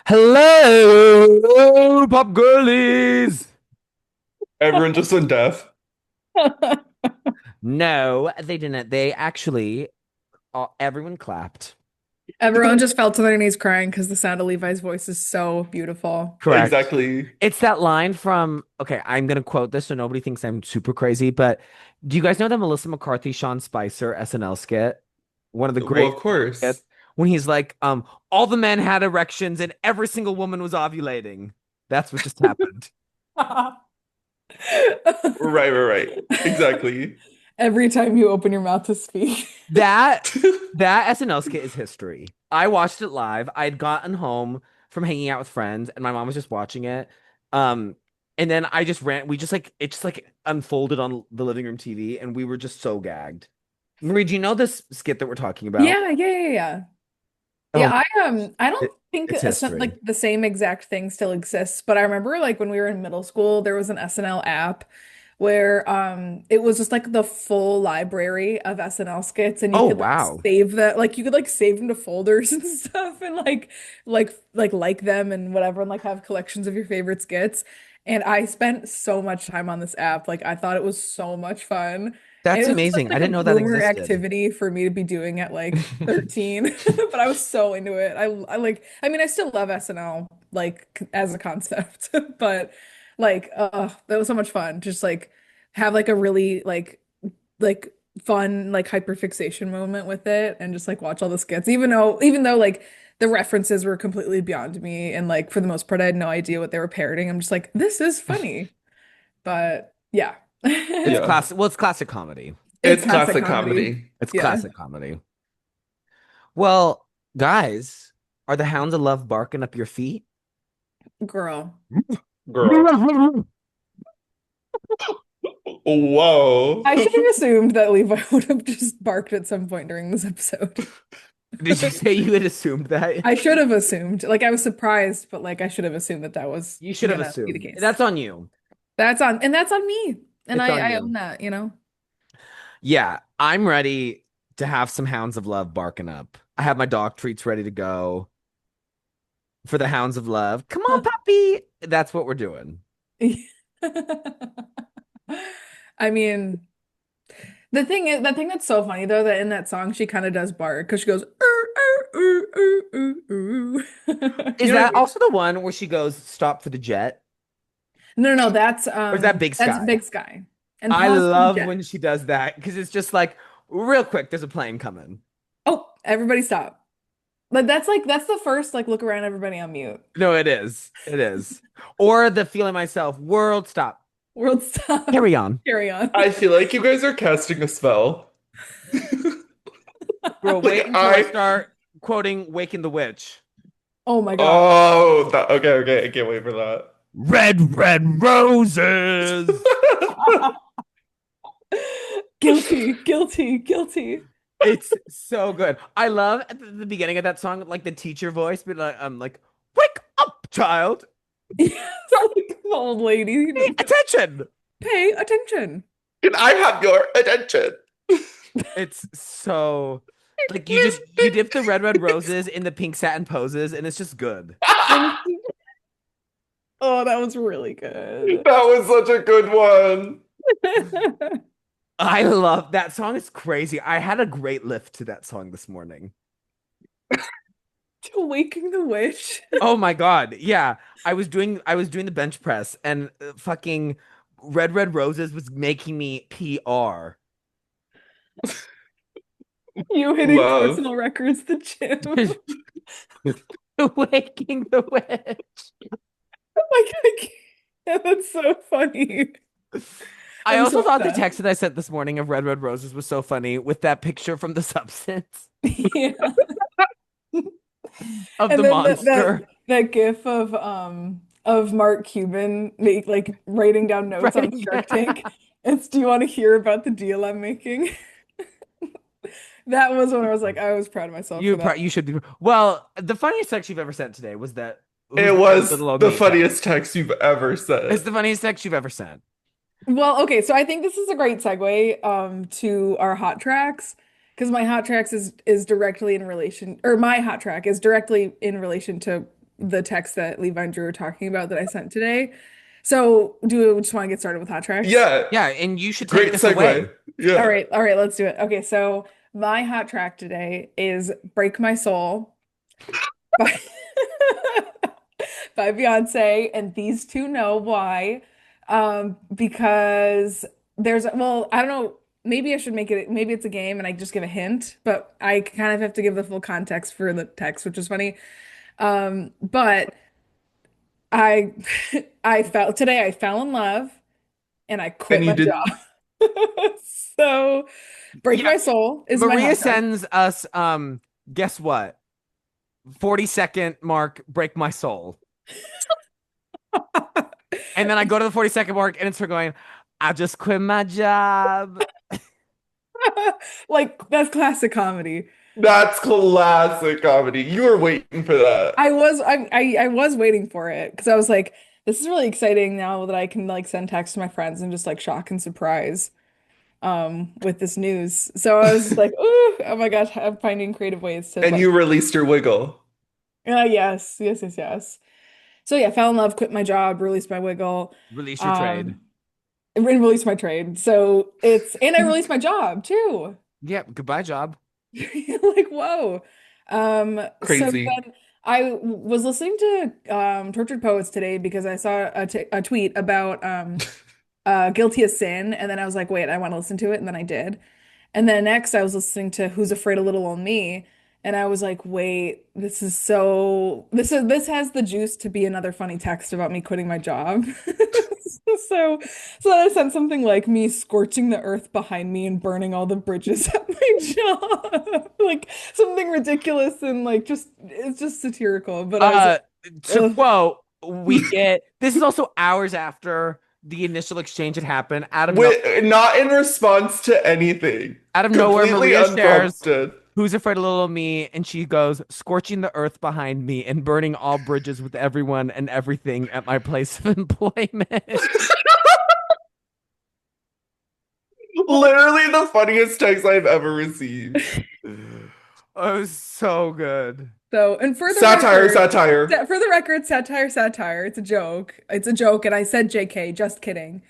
Hello, pop girlies. Everyone just went deaf. No, they didn't. They actually, everyone clapped. Everyone just fell to their knees crying because the sound of Levi's voice is so beautiful. Correct. Exactly. It's that line from, okay, I'm going to quote this so nobody thinks I'm super crazy, but do you guys know that Melissa McCarthy, Sean Spicer SNL skit? One of the Well, great of skits course. when he's like, all the men had erections and every single woman was ovulating. That's what just happened. Right. Exactly. Every time you open your mouth to speak. That that SNL skit is history. I watched it live. I'd gotten home from hanging out with friends, and my mom was just watching it. Um, and then I just ran. We just like it just like unfolded on the living room TV, and we were just so gagged. Marie, do you know this skit that we're talking about? Yeah. Oh, I don't it, think it's history. like the same exact thing still exists, but I remember like when we were in middle school, there was an SNL app where it was just like the full library of SNL skits and you Oh could like wow. save that like you could like save them to folders and stuff and like them and whatever and like have collections of your favorite skits. And I spent so much time on this app. Like I thought it was so much fun. And That's it was just amazing. I like a didn't know that boomer existed. activity for me to be doing at like 13. But I was so into it. I like I mean I still love SNL like as a concept, but like that was so much fun. Just like have like a really like fun like hyperfixation moment with it and just like watch all the skits even though like the references were completely beyond me and like for the most part I had no idea what they were parroting. I'm just like this is funny. But yeah. It's Yeah. classic. Well, it's classic comedy. It's It's classic classic comedy. comedy. It's Yeah. classic comedy. Well, guys, are the hounds of love barking up your feet? Girl. Girl. Whoa. I should have assumed that Levi would have just barked at some point during this episode. Did you say you had assumed that? I should have assumed. Like I was surprised, but like I should have assumed that that was You should have gonna be the assumed. case. That's on you. That's on me. And It's on I you. own that, you know? Yeah, I'm ready to have some hounds of love barking up. I have my dog treats ready to go for the hounds of love. Come on, puppy. That's what we're doing. I mean, the thing that's so funny though, that in that song she kind of does bark because she goes, Is You know what I that mean? also the one where she goes, stop for the jet? No, Or is that Big that's Sky? Big Sky. And I pause for love jet. when she does that because it's just like, real quick, there's a plane coming. Oh, everybody stop. But that's the first like look around everybody on mute. No, it is. It is. Or the feeling myself, world stop. World stop. Carry on. Carry on. I feel like you guys are casting a spell. Bro, wait Like until I I start quoting Waking the Witch. Oh my God. Oh that okay. I can't wait for that. Red, red roses. Guilty. It's so good. I love at the beginning of that song, like the teacher voice, but I'm like, wake up, child. Yes, like the old lady. Pay attention. Pay attention. Can I have your attention? It's so like you dip the red, red roses in the pink satin poses, and it's just good. And oh, that was really good. That was such a good one. I love that song. Is crazy. I had a great lift to that song this morning. Waking the witch. Oh my God. Yeah. I was doing the bench press and fucking Red Red Roses was making me PR. You hitting Love. personal records the gym. Waking the witch. Like I can't. That's so funny. I I'm also so thought the obsessed. text that I sent this morning of Red Red Roses was so funny with that picture from the substance Yeah. of the And then monster that gif of Mark Cuban like writing down notes on writing Shark down. Tank. It's do you want to hear about the deal I'm making? That was when I was like, I was proud of myself for that. You should be. Well, the funniest text you've ever sent today was It the was little old the maid text. funniest text you've ever It's said. the funniest text you've ever sent. Well, okay, so I think this is a great segue to our hot tracks because my hot tracks is directly in relation or my hot track is directly in relation to the text that Levi and Drew were talking about that I sent today. So do we just want to get started with hot tracks? Yeah, Yeah, and you should take great this away. segue. Yeah. All right, let's do it. Okay, so my hot track today is Break My Soul by by Beyonce, and these two know why. Because well, I don't know, maybe I should make it, maybe it's a game and I just give a hint, but I kind of have to give the full context for the text, which is funny. But I I fell in love and I And quit you my did. job. So Break Yeah, My Soul is my Maria hot track. sends us guess what? 40-second mark, break my soul. And then I go to the 40-second mark and it's her going, I just quit my job. Like that's classic comedy. That's classic comedy. You were waiting for that. I was waiting for it because I was like, this is really exciting now that I can like send text to my friends and just like shock and surprise with this news. So I was just like, ooh, oh my gosh, I'm finding creative ways to And like you released your wiggle. yes. So yeah, fell in love, quit my job, released my wiggle, Release your trade. um, and released my trade. So it's and I released my job too. Yep, goodbye job. Like, whoa. So Crazy. then I was listening to Tortured Poets today because I saw a tweet about Guilty as Sin, and then I was like, wait, I want to listen to it, and then I did. And then next I was listening to Who's Afraid of Little Old Me, and I was like, wait, this has the juice to be another funny text about me quitting my job. So so then I sent something like me scorching the earth behind me and burning all the bridges at my job. Like something ridiculous and like just it's just satirical. But I was like, Uh, to ugh. quote, we get this is also hours after the initial exchange had happened. Not in response to anything. Out of nowhere, Completely Maria shares, unprompted. "Who's afraid of little me?" And she goes, "Scorching the earth behind me and burning all bridges with everyone and everything at my place of employment." Literally the funniest text I've ever received. Oh, so good. So and Satire, satire. for the record, satire. It's a joke. It's a joke, and I said JK, just kidding.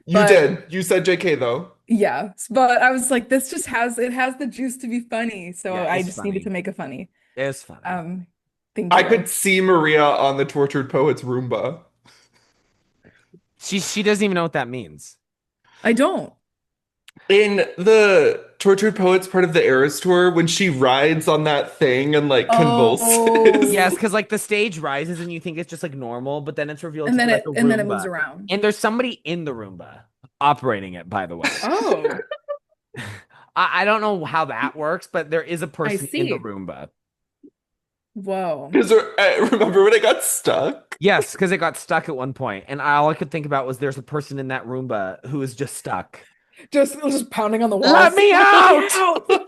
You But did. You said JK though. yeah, but I was like, this just has it has the juice to be funny. So Yeah, I it's just needed to funny. make it funny. It's funny. Um, thank I you. could see Maria on the Tortured Poets Roomba. She doesn't even know what that means. I don't. In the Tortured Poets part of the Eras tour, when she rides on that thing and like Yes, convulses. Oh, because like the stage rises and you think it's just like normal, but then it's revealed to be like a and then it moves Roomba. around. And there's somebody in the Roomba operating it, by the way. Oh, I don't know how that works, but there is a I person in the see. Roomba. Whoa. Because remember when it got stuck? Yes, because it got stuck at one point, and all I could think about was there's a person in that Roomba who is just stuck. Just pounding on the Let walls. me Let me out! out.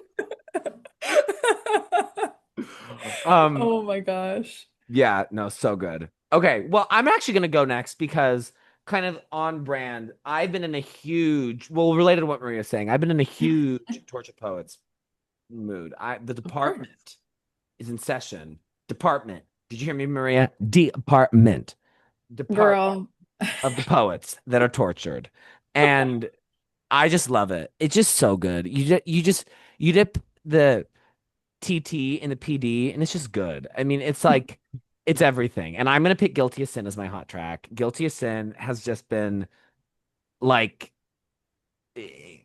Um, Oh my gosh. yeah, no, so good. Okay, well, I'm actually gonna go next because kind of on brand. I've been in a huge, well, related to what Maria's saying, I've been in a huge Torture Poets mood. The Of course. department is in session. Department. Did you hear me, Maria? Department. Department Girl. of the poets that are tortured. And I just love it. It's just so good. You dip the TT in the PD and it's just good. I mean, it's like it's everything. And I'm gonna pick Guilty as Sin as my hot track. Guilty as Sin has just been like eh,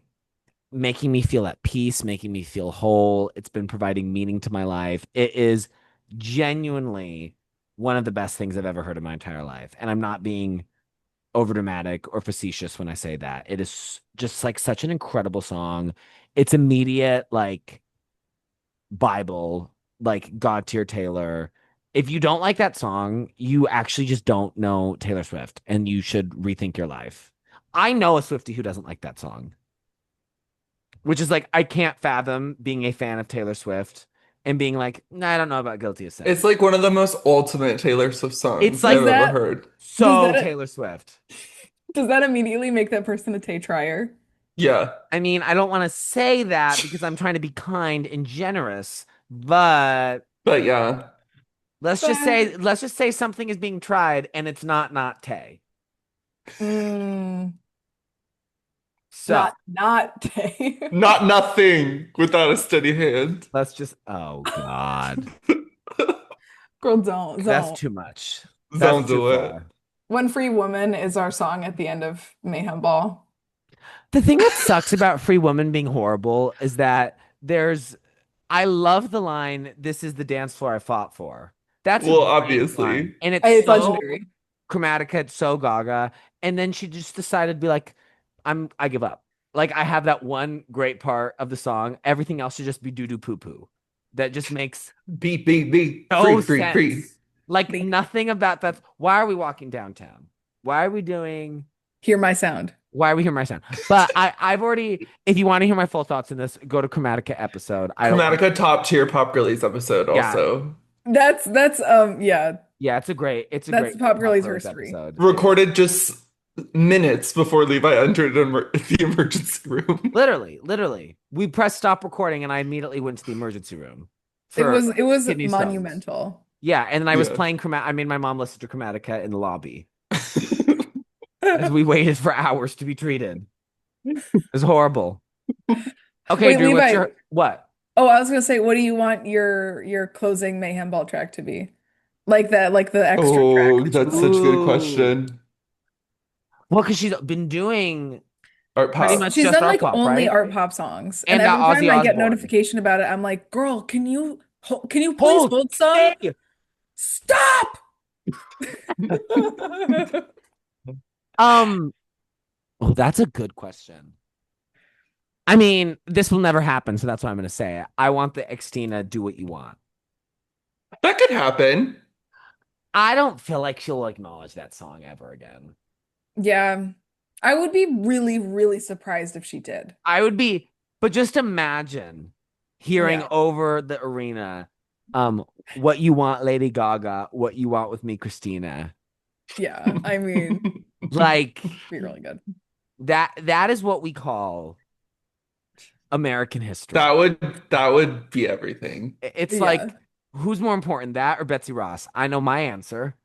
making me feel at peace, making me feel whole. It's been providing meaning to my life. It is genuinely one of the best things I've ever heard in my entire life. And I'm not being overdramatic or facetious when I say that. It is just like such an incredible song. It's immediate, like Bible, like God tier Taylor. If you don't like that song, you actually just don't know Taylor Swift and you should rethink your life. I know a Swiftie who doesn't like that song, which is like, I can't fathom being a fan of Taylor Swift and being like, nah, I don't know about Guilty as Sin. It's like one of the most ultimate Taylor Swift It's songs like Does I've ever that heard. does so that Taylor Swift. does that immediately make that person a Tay trier? Yeah. I mean, I don't want to say that because I'm trying to be kind and generous, but But yeah. But let's just say something is being tried and it's not Tay. mm, So not Tay. Not nothing without a steady hand. let's just, oh God, Girl, don't, that's don't. too much. That's Don't too do it. far. When Free Woman is our song at the end of Mayhem Ball. The thing that sucks about Free Woman being horrible is that I love the line, "This is the dance floor I fought for." That's a Well, great line. obviously. And it's It's so legendary. Chromatica, it's so gaga. And then she just decided to be like, I give up. Like, I have that one great part of the song. Everything else should just be doo doo poo poo. That just makes Beat, beat, beat. no Free, free, free. sense. Like, Be nothing about that's why are we walking downtown? Why are we doing Hear My Sound. Why are we hearing my sound? But I've already, if you want to hear my full thoughts in this, go to Chromatica episode. I don't want, Chromatica top tier Pop Girlies episode yeah, also. That's yeah, yeah, it's a that's great Pop Pop Girlie's Girlies herstory. episode. Recorded just minutes before Levi entered the emergency room. Literally, we pressed stop recording and I immediately went to the emergency room It for was it was kidney stones. monumental. Yeah, and then I was Yeah. playing I made my mom listen to Chromatica in the lobby as we waited for hours to be treated. It was horrible. Okay, Wait, Drew, what's Levi. your what? Oh, I was gonna say, what do you want your closing Mayhem Ball track to be? Like that, like the extra track Oh, that you that's want. such a good Ooh. question. Well, because she's been doing Art pretty pop. much She's just done art like pop, only right? art pop songs, and And every time Ozzy I get Osbourne. notification about it, I'm like, "Girl, can you please Hold, hold some? stay. Stop!" Um, oh, that's a good question. I mean, this will never happen, so that's what I'm going to say. I want the Xtina do what you want. That could happen. I don't feel like she'll acknowledge that song ever again. Yeah, I would be really, really surprised if she did. I would be, but just imagine hearing Yeah, over the arena, what you want, Lady Gaga, what you want with me, Christina. yeah. I mean, Like be really good. that is what we call American history. That would be everything. It's Yeah, like, who's more important, that or Betsy Ross? I know my answer.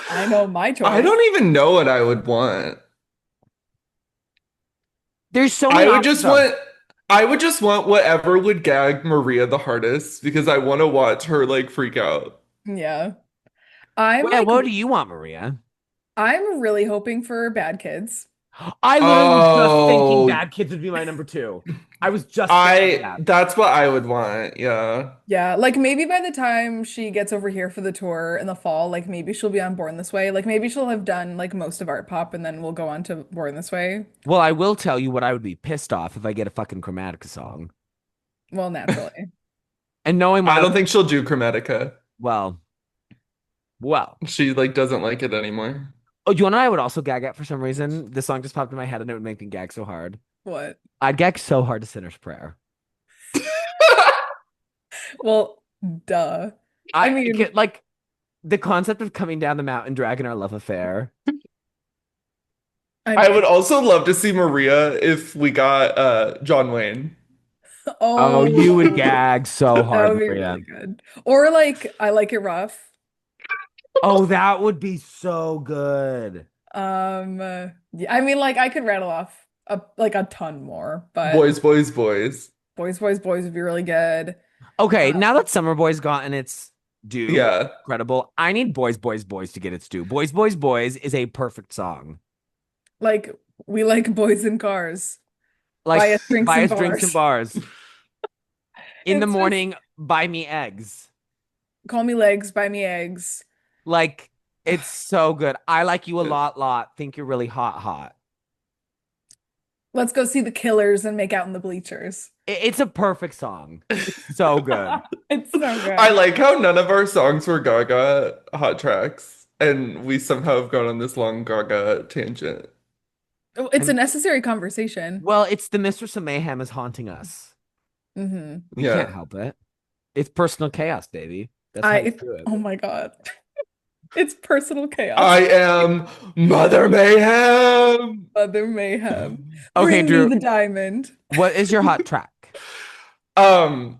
I know my I choice. don't even know what I would want. There's so many I would options just though. want I would just want whatever would gag Maria the hardest because I want to watch her like freak out. Yeah, I'm Well, like, what do you want, Maria? I'm really hoping for Bad Kids. I literally was just thinking Oh, Bad Kids would be my number two. I was just thinking I that. that's what I would want. Yeah. Yeah, like maybe by the time she gets over here for the tour in the fall, like maybe she'll be on Born This Way. Like maybe she'll have done like most of Art Pop and then we'll go on to Born This Way. Well, I will tell you what I would be pissed off if I get a fucking Chromatica song. Well, naturally. And knowing I my, don't think she'll do Chromatica. well, well. She like doesn't like it anymore. Oh, you know what I would also gag at for some reason? This song just popped in my head and it would make me gag so hard. What? I'd gag so hard to Sinner's Prayer. Well, duh. I mean, Like the concept of coming down the mountain, dragging our love affair. I I mean, would also love to see Maria if we got John Wayne. Oh, you would oh, gag so that hard, would be Maria. really good. Or like I Like It Rough. Oh, that would be so good. Yeah, I mean like I could rattle off like a ton more, but Boys, boys, boys. Boys would be really good. Okay, Uh, now that Summer Boy's gotten its due, Yeah. incredible. I need Boys to get its due. Boys is a perfect song. like We Like Boys in Cars. Like, Buy us drinks buy and us drinks and bars. bars. In the It's just morning, buy me eggs. call me legs, buy me eggs. Like, it's so good. I like you a lot. Think you're really hot. Let's go see the Killers and make out in the bleachers. It's a perfect song. It's so good. It's so I good. like how none of our songs were Gaga hot tracks, and we somehow have gone on this long Gaga tangent. Oh, it's a And necessary conversation. well, it's the Mistress of Mayhem is haunting us. We can't Yeah. help it. It's personal chaos, baby. That's how you I do it. oh my God. It's personal chaos. I am Mother Mayhem. Mother mayhem. Okay, Bring me Drew, the diamond. what is your hot track? Um,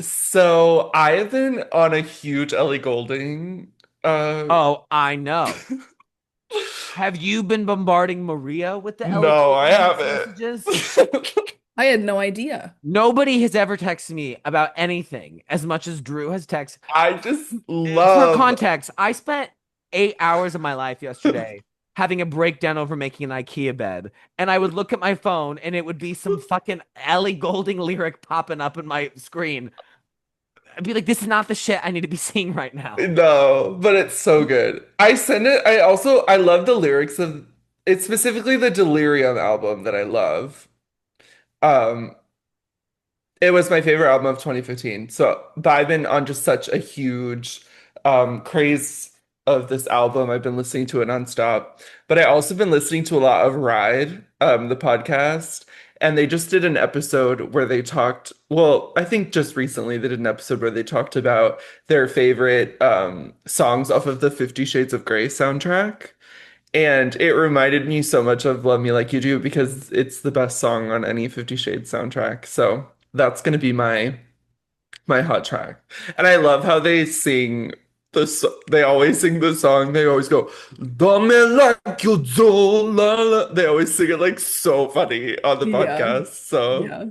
So I have been on a huge Ellie Goulding. Uh, Oh, I know. Have you been bombarding Maria with the Ellie no, I Goulding text haven't. messages? I had no idea. Nobody has ever texted me about anything as much as Drew has texted. I just For love. context, I spent 8 hours of my life yesterday having a breakdown over making an IKEA bed, and I would look at my phone and it would be some fucking Ellie Goulding lyric popping up in my screen. I'd be like, this is not the shit I need to be seeing right now. No, but it's so good. I send it. I love the lyrics of it's specifically the Delirium album that I love. Um, it was my favorite album of 2015. But I've been on just such a huge craze of this album. I've been listening to it nonstop. But I also been listening to a lot of Ride, the podcast. And they just did an episode where they talked, well, I think just recently they did an episode where they talked about their favorite songs off of the 50 Shades of Grey soundtrack. And it reminded me so much of Love Me Like You Do because it's the best song on any 50 Shades soundtrack. So that's gonna be my hot track. And I love how they sing they always sing the song. They always go, "Do me like you do, la, la." They always sing it like so funny on the Yeah. podcast. So Yeah.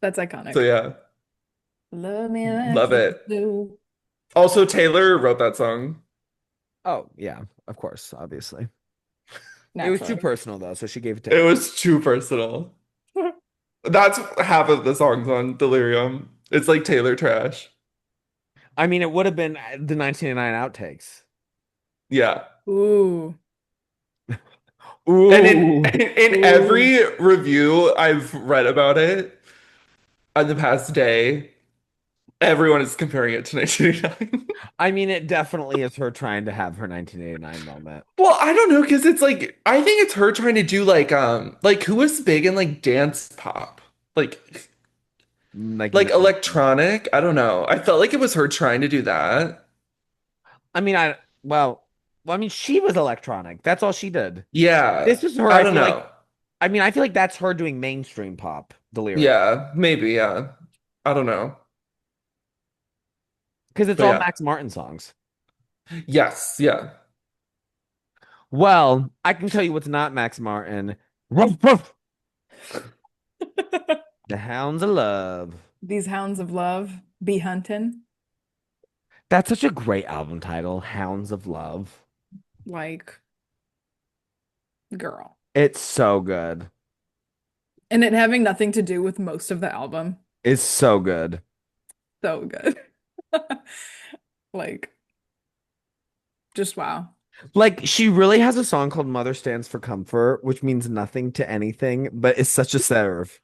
That's so iconic. yeah, Love me like love you it. do. Also, Taylor wrote that song. Oh, yeah, of course, obviously. It was too Naturally. personal though, so she gave it to It him. was too personal. That's half of the songs on Delirium. It's like Taylor trash. I mean, it would have been the 1989 outtakes. Yeah. Ooh. And Ooh. in Ooh. every review I've read about it on the past day, everyone is comparing it to 1989. I mean, it definitely is her trying to have her 1989 moment. Well, I don't know because it's like I think it's her trying to do like who was big in like dance pop? Like Like, like electronic? I don't know. I felt like it was her trying to do that. I mean, I mean, she was electronic. That's all she did. Yeah. This is her, I I don't feel like, know. I mean, I feel like that's her doing mainstream pop, Delirium. Yeah, maybe, yeah. I don't know. Because it's But all yeah. Max Martin songs. Yes, yeah. Well, I can tell you what's not Max Martin. Ruff, ruff. The Hounds of Love. These hounds of love be hunting. That's such a great album title, Hounds of Love. Like, girl. It's so good. And it having nothing to do with most of the album. It's so good. So good. Like, just wow. Like, she really has a song called Mother Stands for Comfort, which means nothing to anything, but it's such a serve.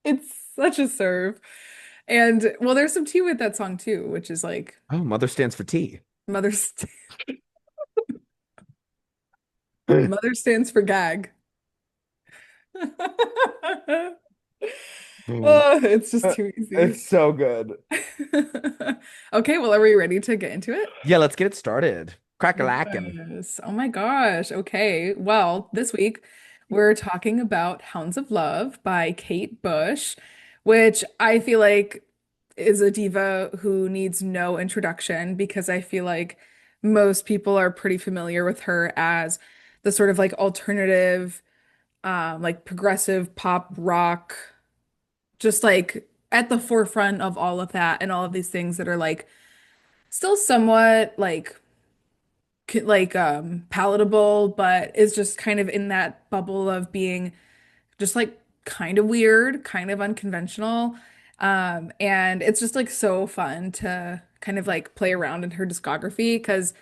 It's such a serve. And well, there's some tea with that song too, which is like Oh, Mother Stands for Tea. Mother's Mother stands for gag. Oh, it's just too easy. It's so good. Okay, well, are we ready to get into it? Yeah, let's get it started. Crack-a-lackin'. Yes. Oh my gosh. Okay. Well, this week we're talking about Hounds of Love by Kate Bush, which I feel like is a diva who needs no introduction because I feel like most people are pretty familiar with her as the sort of like alternative, like progressive pop rock, just like at the forefront of all of that and all of these things that are like still somewhat palatable, but is just kind of in that bubble of being just like kind of weird, kind of unconventional. And it's just like so fun to kind of like play around in her discography because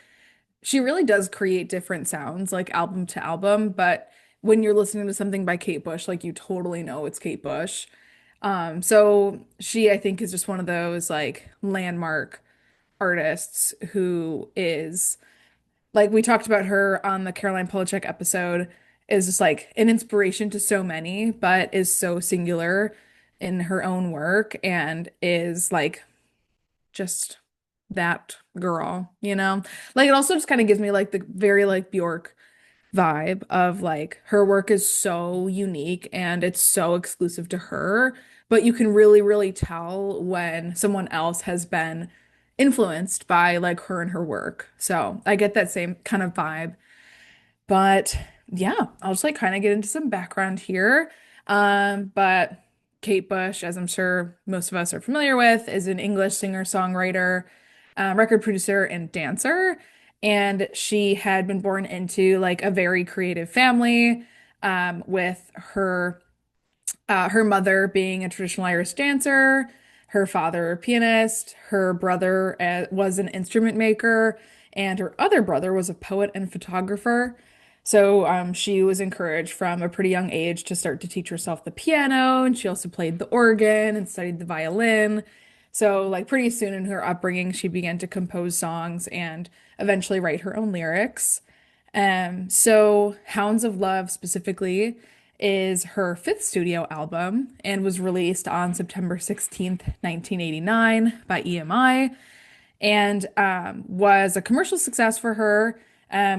she really does create different sounds like album to album, but when you're listening to something by Kate Bush, like you totally know it's Kate Bush. So she, I think, is just one of those like landmark artists who is like we talked about her on the Caroline Polachek episode, is just like an inspiration to so many, but is so singular in her own work and is like just that girl, you know? Like it also just kind of gives me like the very like Bjork vibe of like her work is so unique and it's so exclusive to her, but you can really, really tell when someone else has been influenced by like her and her work. So I get that same kind of vibe. But yeah, I'll just like kind of get into some background here. But Kate Bush, as I'm sure most of us are familiar with, is an English singer-songwriter, record producer, and dancer. And she had been born into like a very creative family, with her mother being a traditional Irish dancer, her father a pianist, her brother was an instrument maker, and her other brother was a poet and photographer. So she was encouraged from a pretty young age to start to teach herself the piano, and she also played the organ and studied the violin. So like pretty soon in her upbringing, she began to compose songs and eventually write her own lyrics. So Hounds of Love specifically is her fifth studio album and was released on September 16th, 1989 by EMI and was a commercial success for her,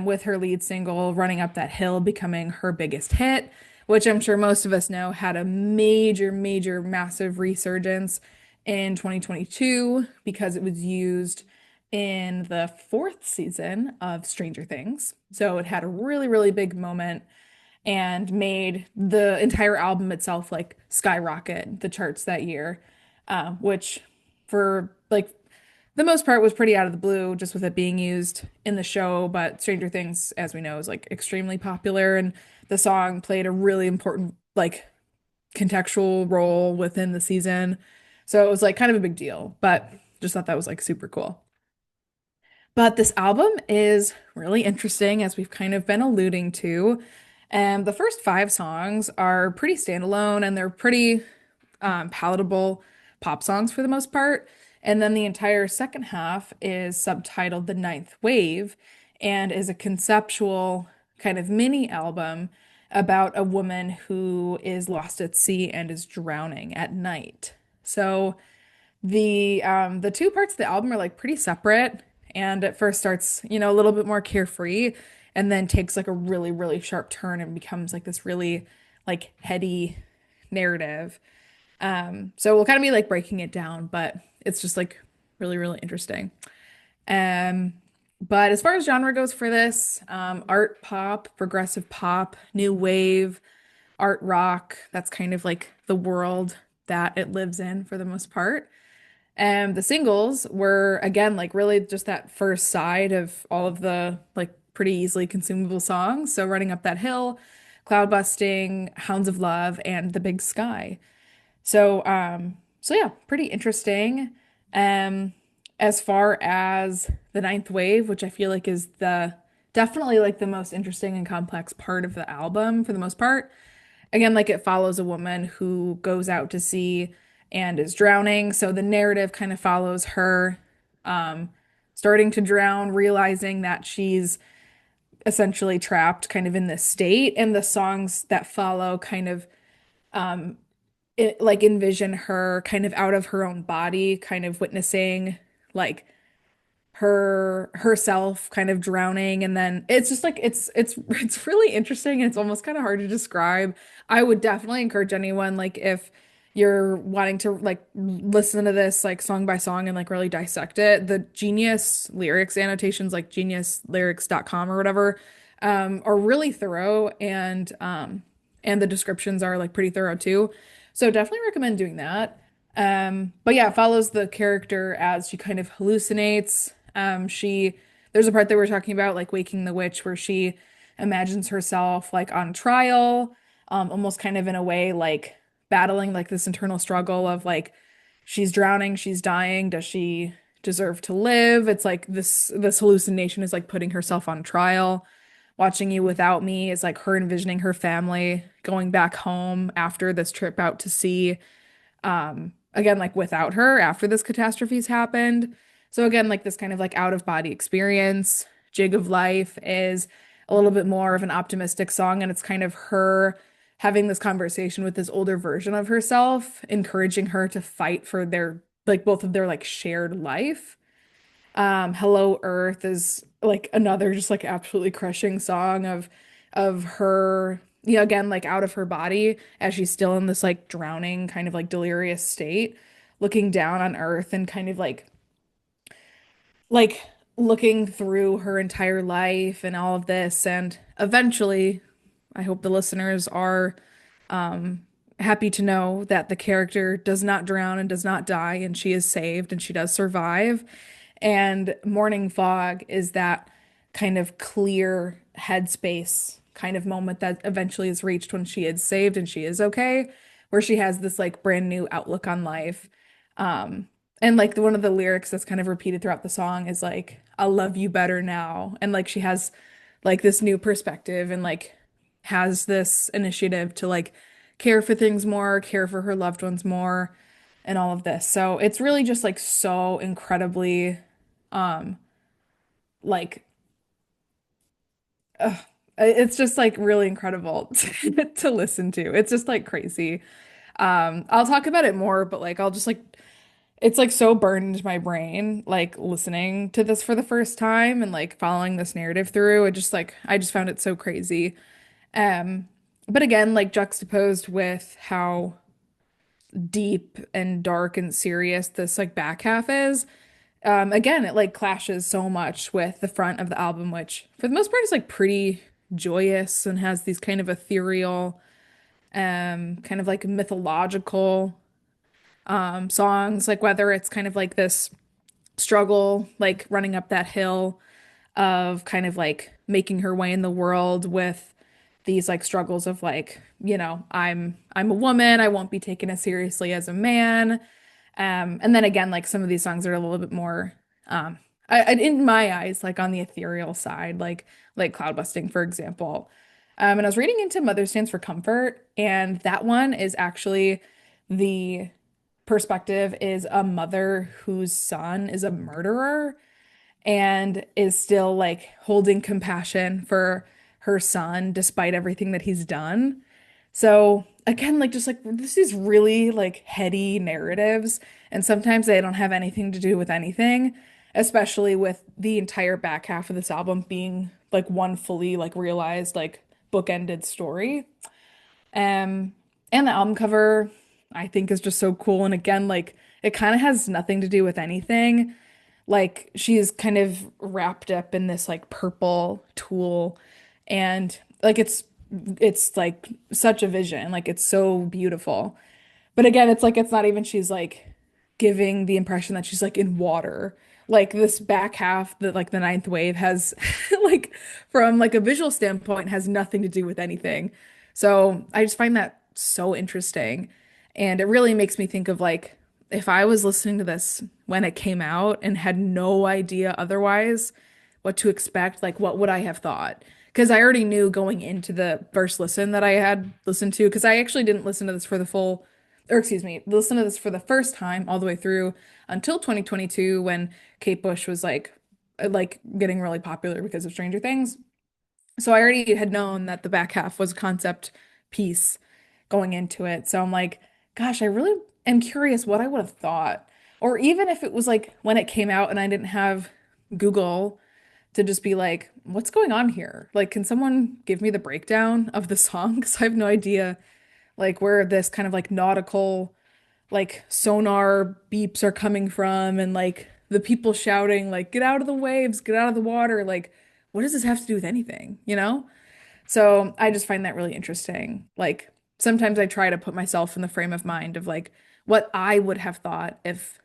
with her lead single Running Up That Hill becoming her biggest hit, which I'm sure most of us know had a major, major, massive resurgence in 2022 because it was used in the fourth season of Stranger Things. So it had a really, really big moment and made the entire album itself like skyrocket the charts that year, which for like the most part was pretty out of the blue just with it being used in the show. But Stranger Things, as we know, is like extremely popular, and the song played a really important like contextual role within the season. So it was like kind of a big deal, but just thought that was like super cool. But this album is really interesting, as we've kind of been alluding to. And the first five songs are pretty standalone and they're pretty palatable pop songs for the most part. And then the entire second half is subtitled The Ninth Wave and is a conceptual kind of mini album about a woman who is lost at sea and is drowning at night. So the two parts of the album are like pretty separate and at first starts, a little bit more carefree and then takes like a really, really sharp turn and becomes like this really like heady narrative. So we'll kind of be like breaking it down, but it's just like really, really interesting. Um, but as far as genre goes for this, art pop, progressive pop, new wave, art rock, that's kind of like the world that it lives in for the most part. And the singles were again like really just that first side of all of the like pretty easily consumable songs. So Running Up That Hill, Cloudbusting, Hounds of Love, and The Big Sky. So yeah, pretty interesting. Um, as far as the ninth wave, which I feel like is the definitely like the most interesting and complex part of the album for the most part. Again, like it follows a woman who goes out to sea and is drowning. So the narrative kind of follows her um starting to drown, realizing that she's essentially trapped kind of in this state, and the songs that follow kind of like envision her kind of out of her own body, kind of witnessing like herself kind of drowning, and then it's just like it's really interesting and it's almost kind of hard to describe. I would definitely encourage anyone like if you're wanting to like listen to this like song by song and like really dissect it, the Genius lyrics annotations like geniuslyrics.com or whatever are really thorough, and the descriptions are like pretty thorough too. So definitely recommend doing that. But yeah, it follows the character as she kind of hallucinates. There's a part that we're talking about, like Waking the Witch, where she imagines herself like on trial, almost kind of in a way like battling like this internal struggle of like she's drowning, she's dying, does she deserve to live? It's like this hallucination is like putting herself on trial. Watching You Without Me is like her envisioning her family going back home after this trip out to sea, again like without her after this catastrophe's happened. So again like this kind of like out of body experience. Jig of Life is a little bit more of an optimistic song, and it's kind of her having this conversation with this older version of herself, encouraging her to fight for their like both of their like shared life. Hello Earth is like another just like absolutely crushing song of her yeah, again, like out of her body as she's still in this like drowning, kind of like delirious state, looking down on Earth and kind of like looking through her entire life and all of this. And eventually, I hope the listeners are happy to know that the character does not drown and does not die, and she is saved and she does survive. And Morning Fog is that kind of clear headspace kind of moment that eventually is reached when she is saved and she is okay, where she has this like brand new outlook on life. Um, and like one of the lyrics that's kind of repeated throughout the song is like, I'll love you better now. And like she has like this new perspective and like has this initiative to like care for things more, care for her loved ones more, and all of this. So it's really just like so incredibly um like ugh, it's just like really incredible to listen to. It's just like crazy. I'll talk about it more, but like I'll just like it's like so burned into my brain, like listening to this for the first time and like following this narrative through. It just like I just found it so crazy. Um, but again, like juxtaposed with how deep and dark and serious this like back half is. Again, it like clashes so much with the front of the album, which for the most part is like pretty joyous and has these kind of ethereal, kind of like mythological songs, like whether it's kind of like this struggle, like running up that hill of kind of like making her way in the world with these like struggles of like, I'm a woman, I won't be taken as seriously as a man. And then again, like some of these songs are a little bit more in my eyes, like on the ethereal side, like cloudbusting, for example. And I was reading into Mother Stands for Comfort, and that one is actually the perspective is a mother whose son is a murderer and is still like holding compassion for her son despite everything that he's done. So again, like just like this is really like heady narratives, and sometimes they don't have anything to do with anything, especially with the entire back half of this album being like one fully like realized like bookended story. Um, and the album cover I think is just so cool. And again, like it kind of has nothing to do with anything. Like she's kind of wrapped up in this like purple tulle, and like it's like such a vision. Like it's so beautiful. But again, it's like it's not even she's like giving the impression that she's like in water. Like this back half, that like the ninth wave has like from like a visual standpoint has nothing to do with anything. So I just find that so interesting. And it really makes me think of like if I was listening to this when it came out and had no idea otherwise what to expect, like what would I have thought? Because I already knew going into the first listen that I had listened to, because I actually didn't listen to this for the full, or excuse me, listen to this for the first time all the way through until 2022 when Kate Bush was like getting really popular because of Stranger Things. So I already had known that the back half was a concept piece going into it. So I'm like, gosh, I really am curious what I would have thought. Or even if it was like when it came out and I didn't have Google to just be like, what's going on here? Like, can someone give me the breakdown of the song? Because I have no idea like where this kind of like nautical like sonar beeps are coming from and like the people shouting like get out of the waves, get out of the water. Like, what does this have to do with anything, you know? So I just find that really interesting. Like sometimes I try to put myself in the frame of mind of like what I would have thought if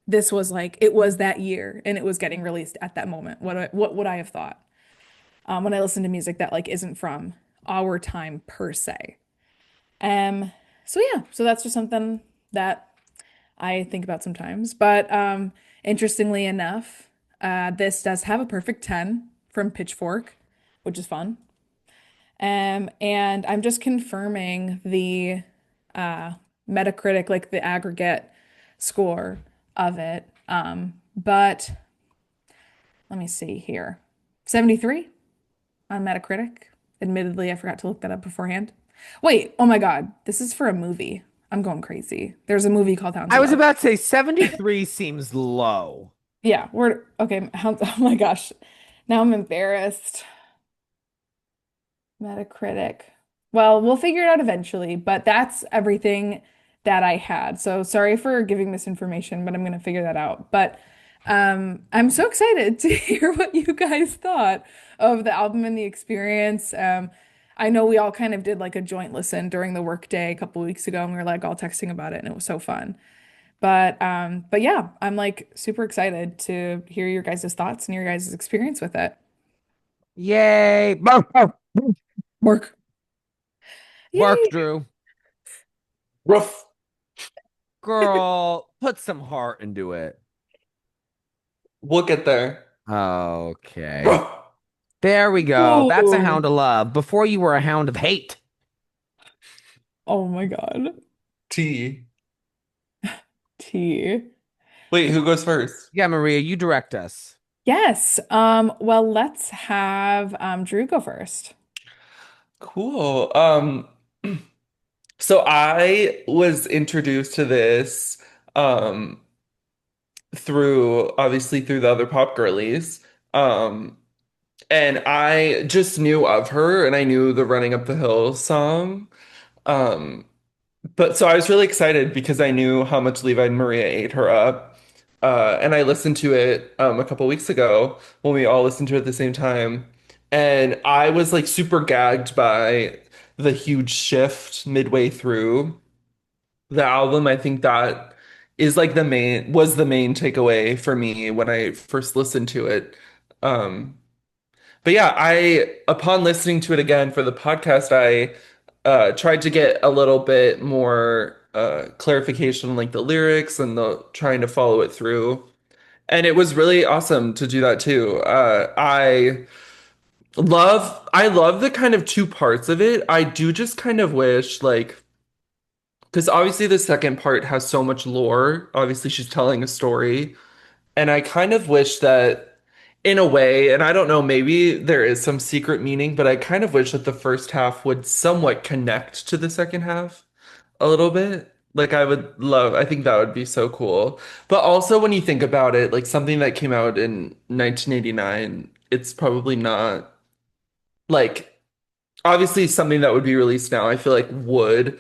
this was like it was that year and it was getting released at that moment. What would I have thought when I listen to music that like isn't from our time per se? Um, so yeah, so that's just something that I think about sometimes. But interestingly enough, this does have a perfect 10 from Pitchfork, which is fun. And I'm just confirming the uh, Metacritic, like the aggregate score of it. But let me see here. 73 on Metacritic. Admittedly, I forgot to look that up beforehand. Wait, oh my God, this is for a movie. I'm going crazy. There's a movie called Hounds I was about. about to say 73 seems low. Yeah, we're okay. Hounds, oh my gosh. Now I'm embarrassed. Metacritic. Well, we'll figure it out eventually, but that's everything that I had. So sorry for giving misinformation, but I'm gonna figure that out. But I'm so excited to hear what you guys thought of the album and the experience. I know we all kind of did like a joint listen during the workday a couple weeks ago, and we were like all texting about it, and it was so fun. But yeah, I'm like super excited to hear your guys' thoughts and your guys' experience with it. Yay! Bark, bark, Work. bark, Yay. Drew. Ruff. Girl, put some heart into it. We'll get there. Okay. Ruff. There we go. That's a Whoa. hound of love. Before you were a hound of hate. Oh my God. T. Tea. Wait, who goes first? Yeah, Maria, you direct us. Yes. Well, let's have Drew go first. Cool. So I was introduced to this um through obviously through the other pop girlies. Um and I just knew of her and I knew the Running Up the Hill song. Um but so I was really excited because I knew how much Levi and Maria ate her up. And I listened to it a couple weeks ago when we all listened to it at the same time. And I was like super gagged by the huge shift midway through the album. I think that is like the main takeaway for me when I first listened to it. Um, but yeah, I upon listening to it again for the podcast, I tried to get a little bit more clarification on like the lyrics and the trying to follow it through. And it was really awesome to do that too. I love the kind of two parts of it. I do just kind of wish like because obviously the second part has so much lore. Obviously she's telling a story. And I kind of wish that in a way, and I don't know, maybe there is some secret meaning, but I kind of wish that the first half would somewhat connect to the second half a little bit. Like I think that would be so cool. But also when you think about it, like something that came out in 1989, it's probably not like obviously something that would be released now, I feel like would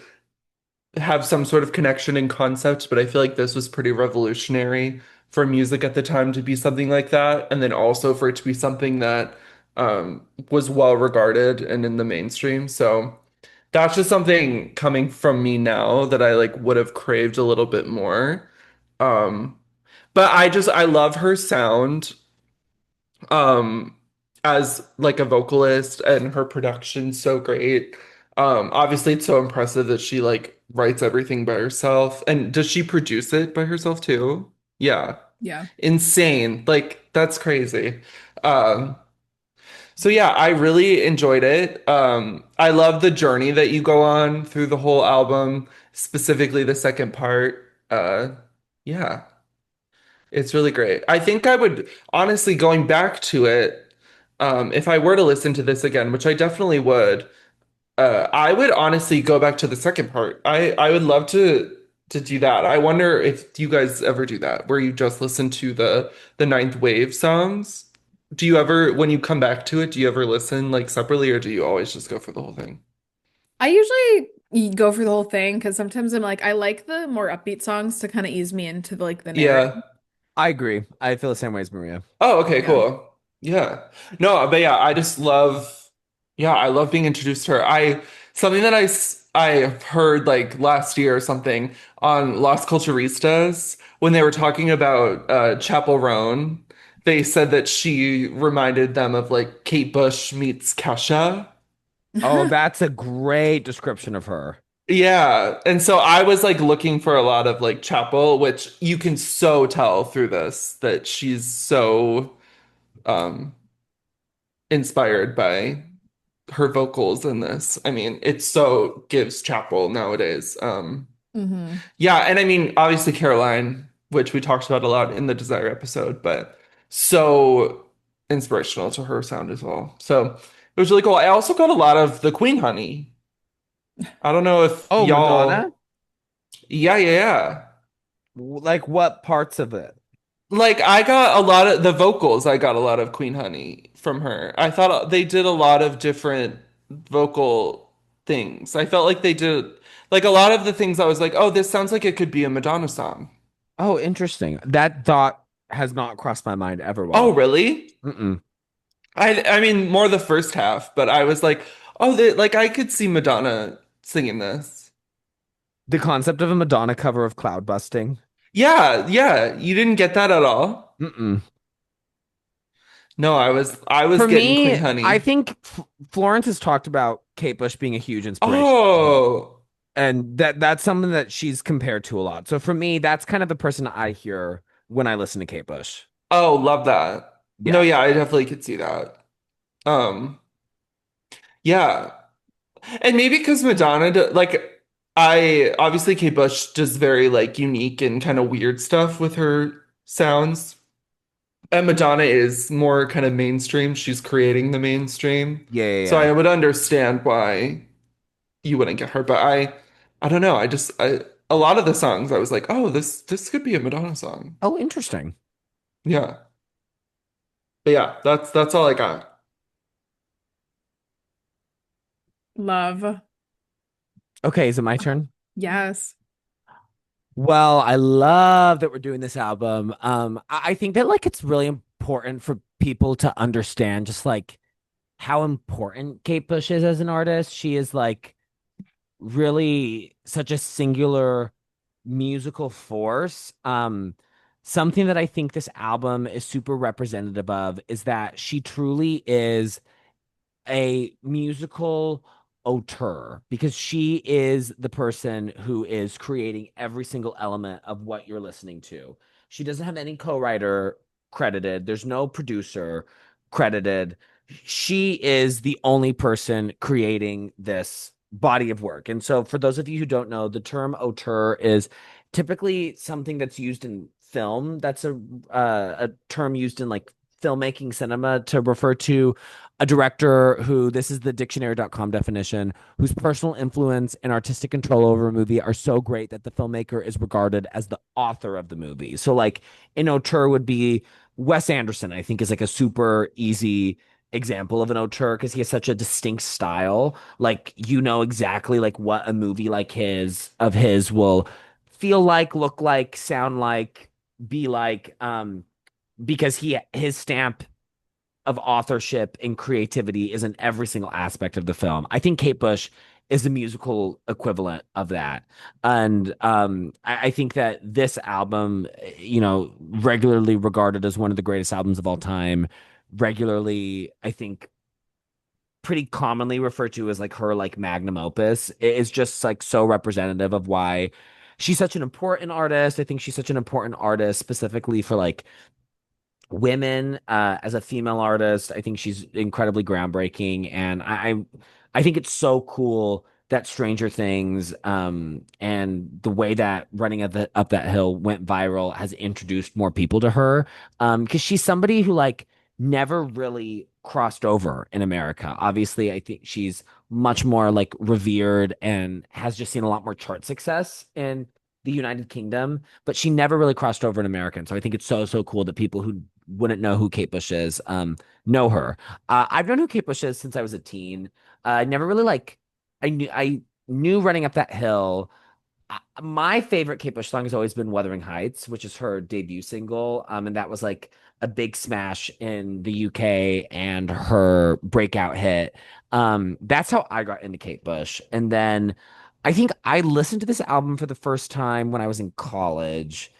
have some sort of connection in concept, but I feel like this was pretty revolutionary for music at the time to be something like that, and then also for it to be something that was well regarded and in the mainstream. So that's just something coming from me now that I like would have craved a little bit more. Um, but I love her sound um as like a vocalist and her production's so great. Obviously it's so impressive that she like writes everything by herself. And does she produce it by herself too? Yeah. Yeah. Insane. Like that's crazy. Um so yeah, I really enjoyed it. I love the journey that you go on through the whole album, specifically the second part. Yeah. It's really great. I think I would honestly going back to it, if I were to listen to this again, which I definitely would, I would honestly go back to the second part. I would love to do that. I wonder if you guys ever do that, where you just listen to the Ninth Wave songs. Do you ever, when you come back to it, do you ever listen like separately, or do you always just go for the whole thing? I usually go for the whole thing because sometimes I'm like, I like the more upbeat songs to kind of ease me into the narrative. Yeah. I agree. I feel the same way as Maria. Oh, okay, Yeah. cool. Yeah. No, but yeah, I just love, yeah, I love being introduced to her. Something that I heard like last year or something on Las Culturistas when they were talking about Chapel Roan, they said that she reminded them of like Kate Bush meets Kesha. Oh, that's a great description of her. Yeah. And so I was like looking for a lot of like Chapel, which you can so tell through this that she's so um inspired by her vocals in this. I mean, it so gives Chapel nowadays. hmm Yeah, and I mean, obviously Caroline, which we talked about a lot in the Desire episode, but so inspirational to her sound as well. So it was really cool. I also got a lot of the Queen Honey. I don't know if Oh, Madonna? y'all, yeah, yeah, yeah. Like what parts of it? Like I got a lot of the vocals, I got a lot of Queen Honey from her. I thought they did a lot of different vocal. things. I felt like they did like a lot of the things I was like, oh, this sounds like it could be a Madonna song. Oh, interesting. That thought has not crossed my mind ever while Oh, I. really? Mm-mm. I mean more the first half, but I was like, oh, like I could see Madonna singing this. The concept of a Madonna cover of cloudbusting. Yeah, yeah, you didn't get that at all? Mm-mm. No, I was For getting Queen me, I Honey. think Florence has talked about Kate Bush being a huge inspiration to her, Oh, and that's something that she's compared to a lot. So for me, that's kind of the person I hear when I listen to Kate Bush. oh, love that. No, Yeah. yeah, I definitely could see that. Um, yeah. And maybe because Madonna, like, I obviously Kate Bush does very like unique and kind of weird stuff with her sounds. And Madonna is more kind of mainstream. She's creating the mainstream. Yeah, yeah, So yeah. I would understand why you wouldn't get her. But I don't know. A lot of the songs I was like, oh, this could be a Madonna song. Oh, interesting. Yeah. But yeah, that's all I got. Love. Okay, is it my turn? Yes. Well, I love that we're doing this album. I think that like it's really important for people to understand just like how important Kate Bush is as an artist. She is like really such a singular musical force. Something that I think this album is super representative of is that she truly is a musical auteur because she is the person who is creating every single element of what you're listening to. She doesn't have any co-writer credited. There's no producer credited. She is the only person creating this body of work. And so for those of you who don't know, the term auteur is typically something that's used in film. That's a term used in like filmmaking cinema to refer to a director who, this is the dictionary.com definition, whose personal influence and artistic control over a movie are so great that the filmmaker is regarded as the author of the movie. So like an auteur would be Wes Anderson, I think is like a super easy example of an auteur because he has such a distinct style. Like you know exactly like what a movie like his will feel like, look like, sound like, be like because his stamp of authorship and creativity is in every single aspect of the film. I think Kate Bush is the musical equivalent of that. And I think that this album, you know, regularly regarded as one of the greatest albums of all time, regularly, I think pretty commonly referred to as like her like magnum opus, it is just like so representative of why she's such an important artist. I think she's such an important artist specifically for like women as a female artist. I think she's incredibly groundbreaking, and I think it's so cool that Stranger Things and the way that Running up that hill went viral has introduced more people to her because she's somebody who like never really crossed over in America. Obviously, I think she's much more like revered and has just seen a lot more chart success in the United Kingdom, but she never really crossed over in America. And so I think it's so cool that people who wouldn't know who Kate Bush is, know her. I've known who Kate Bush is since I was a teen. I never really like, I knew Running Up That Hill. My favorite Kate Bush song has always been Wuthering Heights, which is her debut single. And that was like a big smash in the UK and her breakout hit. That's how I got into Kate Bush. And then I think I listened to this album for the first time when I was in college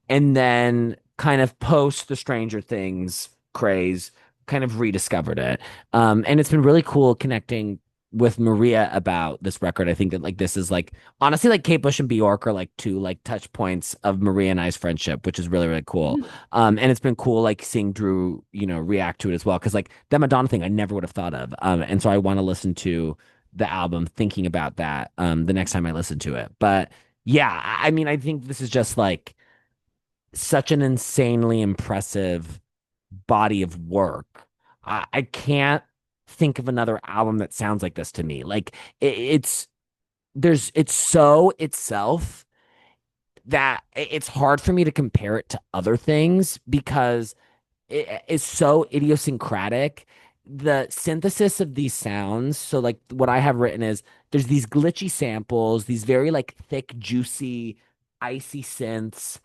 and then kind of post the Stranger Things craze, kind of rediscovered it. And it's been really cool connecting with Maria about this record. I think that like this is like honestly like Kate Bush and Bjork are like two like touch points of Maria and I's friendship, which is really cool. And it's been cool like seeing Drew, you know, react to it as well. Cause like that Madonna thing I never would have thought of. And so I want to listen to the album thinking about that the next time I listen to it. But yeah, I mean, I think this is just like such an insanely impressive body of work. I can't think of another album that sounds like this to me. Like it's it's so itself that it's hard for me to compare it to other things because it is so idiosyncratic the synthesis of these sounds. So like what I have written is there's these glitchy samples, these very like thick, juicy, icy synths,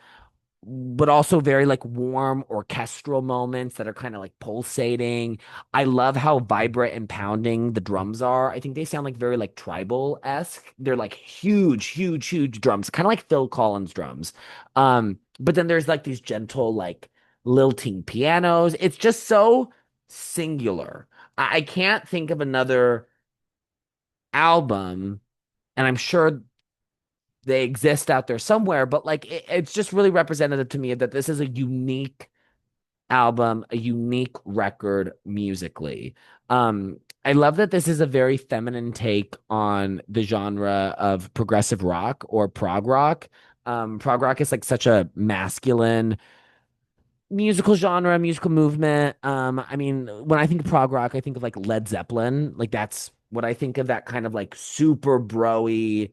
but also very like warm orchestral moments that are kind of like pulsating. I love how vibrant and pounding the drums are. I think they sound like very like tribal-esque. They're like huge, huge, huge drums, kind of like Phil Collins drums. But then there's like these gentle, like lilting pianos. It's just so singular. I can't think of another album, and I'm sure they exist out there somewhere, but like it's just really representative to me that this is a unique album, a unique record musically. I love that this is a very feminine take on the genre of progressive rock or prog rock. Prog rock is like such a masculine musical genre, musical movement. I mean, when I think of prog rock, I think of like Led Zeppelin. Like that's what I think of, that kind of like super broy,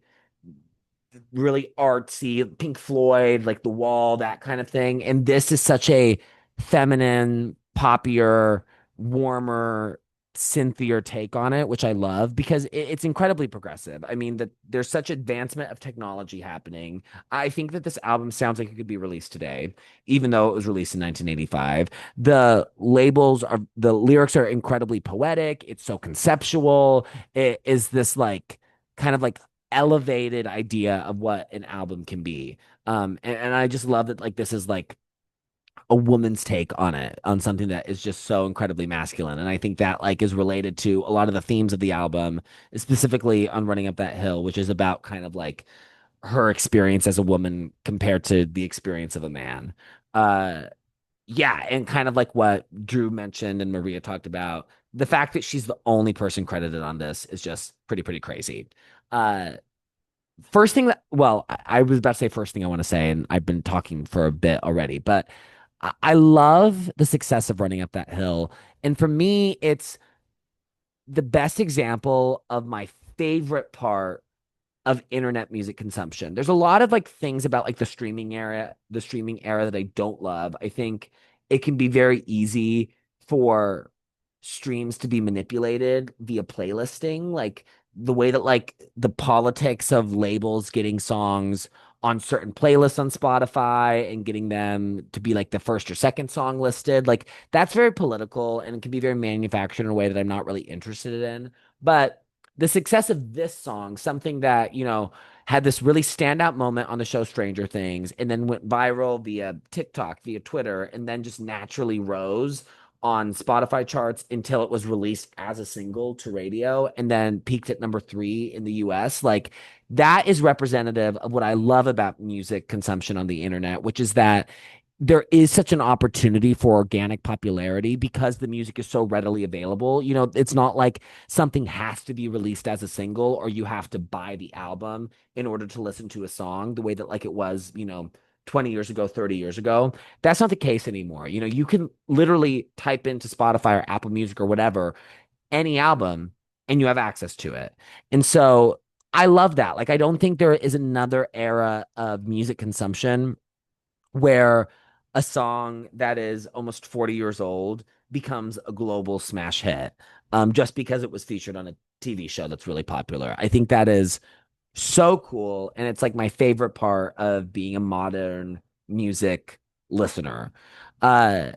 really artsy, Pink Floyd, like The Wall, that kind of thing. And this is such a feminine, poppier, warmer, synthier take on it, which I love because it's incredibly progressive. I mean, that there's such advancement of technology happening. I think that this album sounds like it could be released today, even though it was released in 1985. The lyrics are incredibly poetic. It's so conceptual. It is this like kind of like elevated idea of what an album can be. And I just love that like this is like a woman's take on it, on something that is just so incredibly masculine. And I think that like is related to a lot of the themes of the album, specifically on Running Up That Hill, which is about kind of like her experience as a woman compared to the experience of a man. Uh yeah, and kind of like what Drew mentioned and Maria talked about, the fact that she's the only person credited on this is just pretty crazy. Uh First thing that, well, I was about to say first thing I want to say, and I've been talking for a bit already, but I love the success of Running Up That Hill. And for me, it's the best example of my favorite part of internet music consumption. There's a lot of like things about like the streaming era that I don't love. I think it can be very easy for streams to be manipulated via playlisting, like the way that like the politics of labels getting songs on certain playlists on Spotify and getting them to be like the first or second song listed. Like that's very political and it can be very manufactured in a way that I'm not really interested in. But the success of this song, something that, had this really standout moment on the show Stranger Things and then went viral via TikTok, via Twitter, and then just naturally rose on Spotify charts until it was released as a single to radio and then peaked at number 3 in the US. Like that is representative of what I love about music consumption on the internet, which is that there is such an opportunity for organic popularity because the music is so readily available. It's not like something has to be released as a single or you have to buy the album in order to listen to a song the way that like it was, 20 years ago, 30 years ago. That's not the case anymore. You can literally type into Spotify or Apple Music or whatever, any album, and you have access to it. And so I love that. Like, I don't think there is another era of music consumption where a song that is almost 40 years old becomes a global smash hit, just because it was featured on a TV show that's really popular. I think that is so cool. And it's like my favorite part of being a modern music listener. Uh,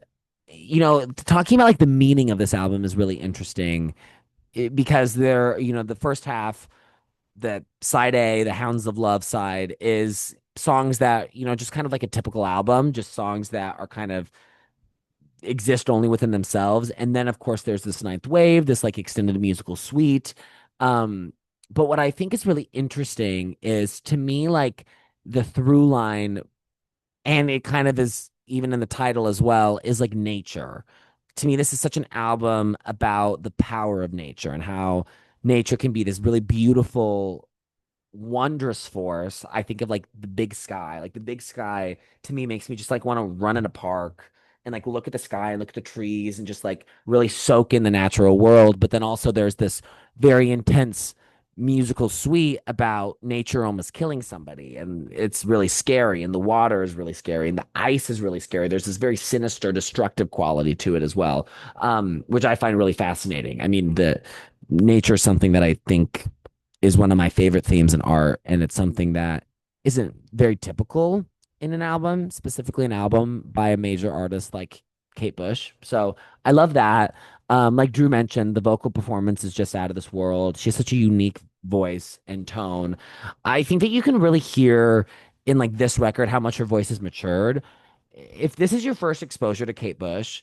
Talking about like the meaning of this album is really interesting because the first half, the side A, the Hounds of Love side, is songs that, just kind of like a typical album, just songs that are kind of exist only within themselves. And then, of course, there's this ninth wave, this like extended musical suite. Um, but what I think is really interesting is to me, like the through line, and it kind of is even in the title as well, is like nature. To me, this is such an album about the power of nature and how nature can be this really beautiful, wondrous force. I think of like the big sky. Like the big sky to me makes me just like want to run in a park and like look at the sky and look at the trees and just like really soak in the natural world. But then also there's this very intense musical suite about nature almost killing somebody, and it's really scary, and the water is really scary, and the ice is really scary. There's this very sinister, destructive quality to it as well, which I find really fascinating. I mean, the nature is something that I think is one of my favorite themes in art, and it's something that isn't very typical in an album, specifically an album by a major artist like Kate Bush. So I love that. Like Drew mentioned, the vocal performance is just out of this world. She has such a unique voice and tone. I think that you can really hear in like this record how much her voice has matured. If this is your first exposure to Kate Bush,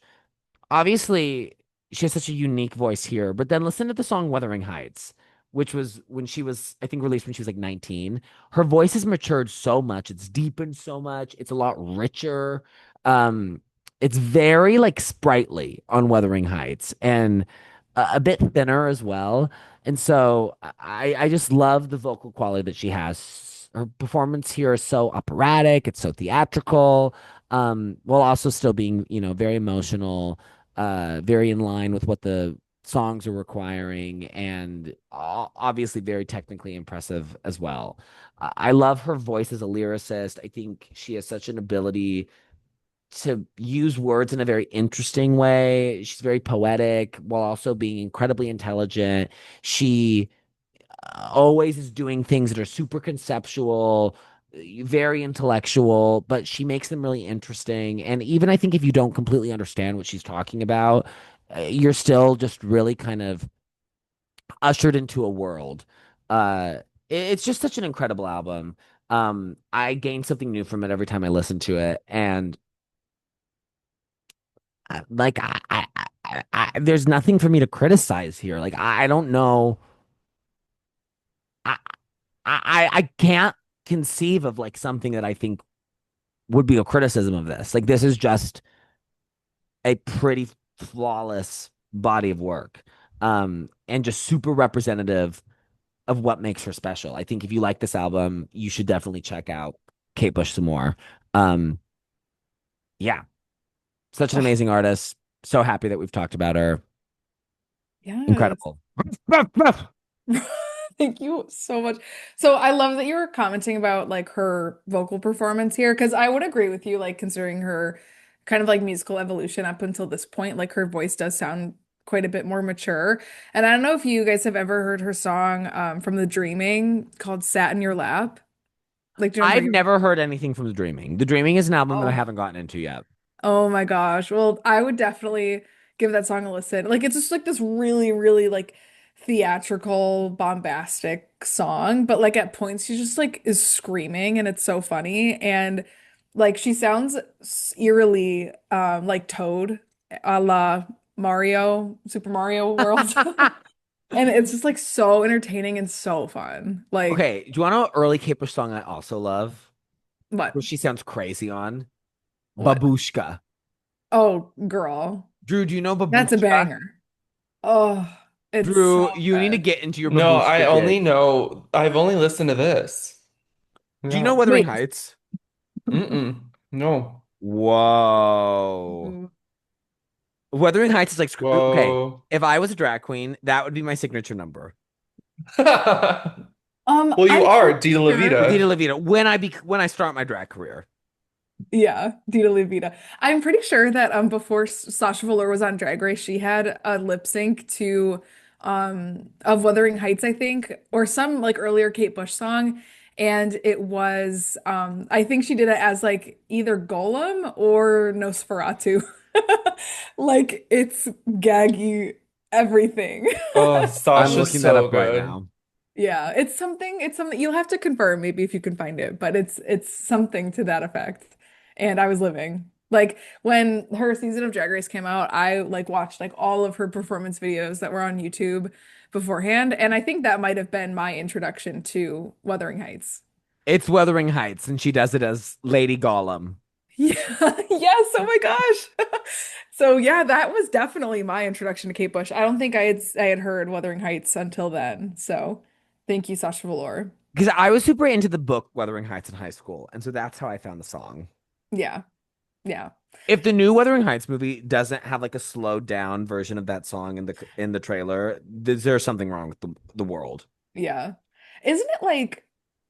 obviously she has such a unique voice here, but then listen to the song Wuthering Heights, which was when she was, I think, released when she was like 19. Her voice has matured so much, it's deepened so much, it's a lot richer. um it's very like sprightly on Wuthering Heights, and a bit thinner as well. And so I just love the vocal quality that she has. Her performance here is so operatic, it's so theatrical, while also still being, very emotional, very in line with what the songs are requiring, and obviously very technically impressive as well. I love her voice as a lyricist. I think she has such an ability to use words in a very interesting way. She's very poetic while also being incredibly intelligent. She always is doing things that are super conceptual, very intellectual, but she makes them really interesting. And even I think if you don't completely understand what she's talking about, you're still just really kind of ushered into a world. It's just such an incredible album. I gain something new from it every time I listen to it, and like there's nothing for me to criticize here. Like I don't know. I, I can't conceive of like something that I think would be a criticism of this. Like this is just a pretty flawless body of work. And just super representative of what makes her special. I think if you like this album, you should definitely check out Kate Bush some more. Um, yeah, such an Oh, amazing artist. So happy that we've talked about her. yes. Incredible. Thank you so much. So I love that you were commenting about like her vocal performance here, because I would agree with you, like considering her kind of like musical evolution up until this point, like her voice does sound quite a bit more mature. And I don't know if you guys have ever heard her song from The Dreaming called Sat in Your Lap. Like, do you know what I'm I've talking about? never heard anything from The Dreaming. The Dreaming is an album that I Oh. haven't gotten into yet. Oh my gosh. Well, I would definitely give that song a listen. Like it's just like this really, really like theatrical, bombastic song, but like at points she just like is screaming and it's so funny. And like she sounds eerily like Toad a la Mario, Super Mario World. And it's just like so entertaining and so fun. Like Okay, do you want to know an early Kate Bush song I also love? what? Where she sounds crazy on? What? Babushka. Oh, girl. Drew, do you know That's a Babushka? banger. Oh, it's so Drew, you need to good. get into your No, Babushka dig. I've only listened to this. Do you know Yeah. Wuthering Wait. Heights? Mm-mm. No. Whoa. Wuthering Heights is like, okay, Whoa. if I was a drag queen, that would be my signature number. Well, you I'm are pretty Dita La sure. Dita Vida. Levita, when I start my drag career. Yeah, Dita Levita. I'm pretty sure that before Sasha Velour was on Drag Race, she had a lip sync to of Wuthering Heights, I think, or some like earlier Kate Bush song. And it was I think she did it as like either Golem or Nosferatu. Like it's gaggy everything. Oh, I'm Sasha's looking that so up right good. now. Yeah, it's something you'll have to confirm maybe if you can find it, but it's something to that effect. And I was living. Like when her season of Drag Race came out, I like watched like all of her performance videos that were on YouTube beforehand, and I think that might have been my introduction to Wuthering Heights. It's Wuthering Heights, and she does it as Lady Gollum. Yeah, yes, oh my gosh. So yeah, that was definitely my introduction to Kate Bush. I don't think I had heard Wuthering Heights until then. So thank you, Sasha Velour. Because I was super into the book Wuthering Heights in high school, and so that's how I found the song. Yeah, yeah. If the new Wuthering Heights movie doesn't have like a slowed down version of that song in the trailer, there something wrong with the world. Yeah. Isn't it like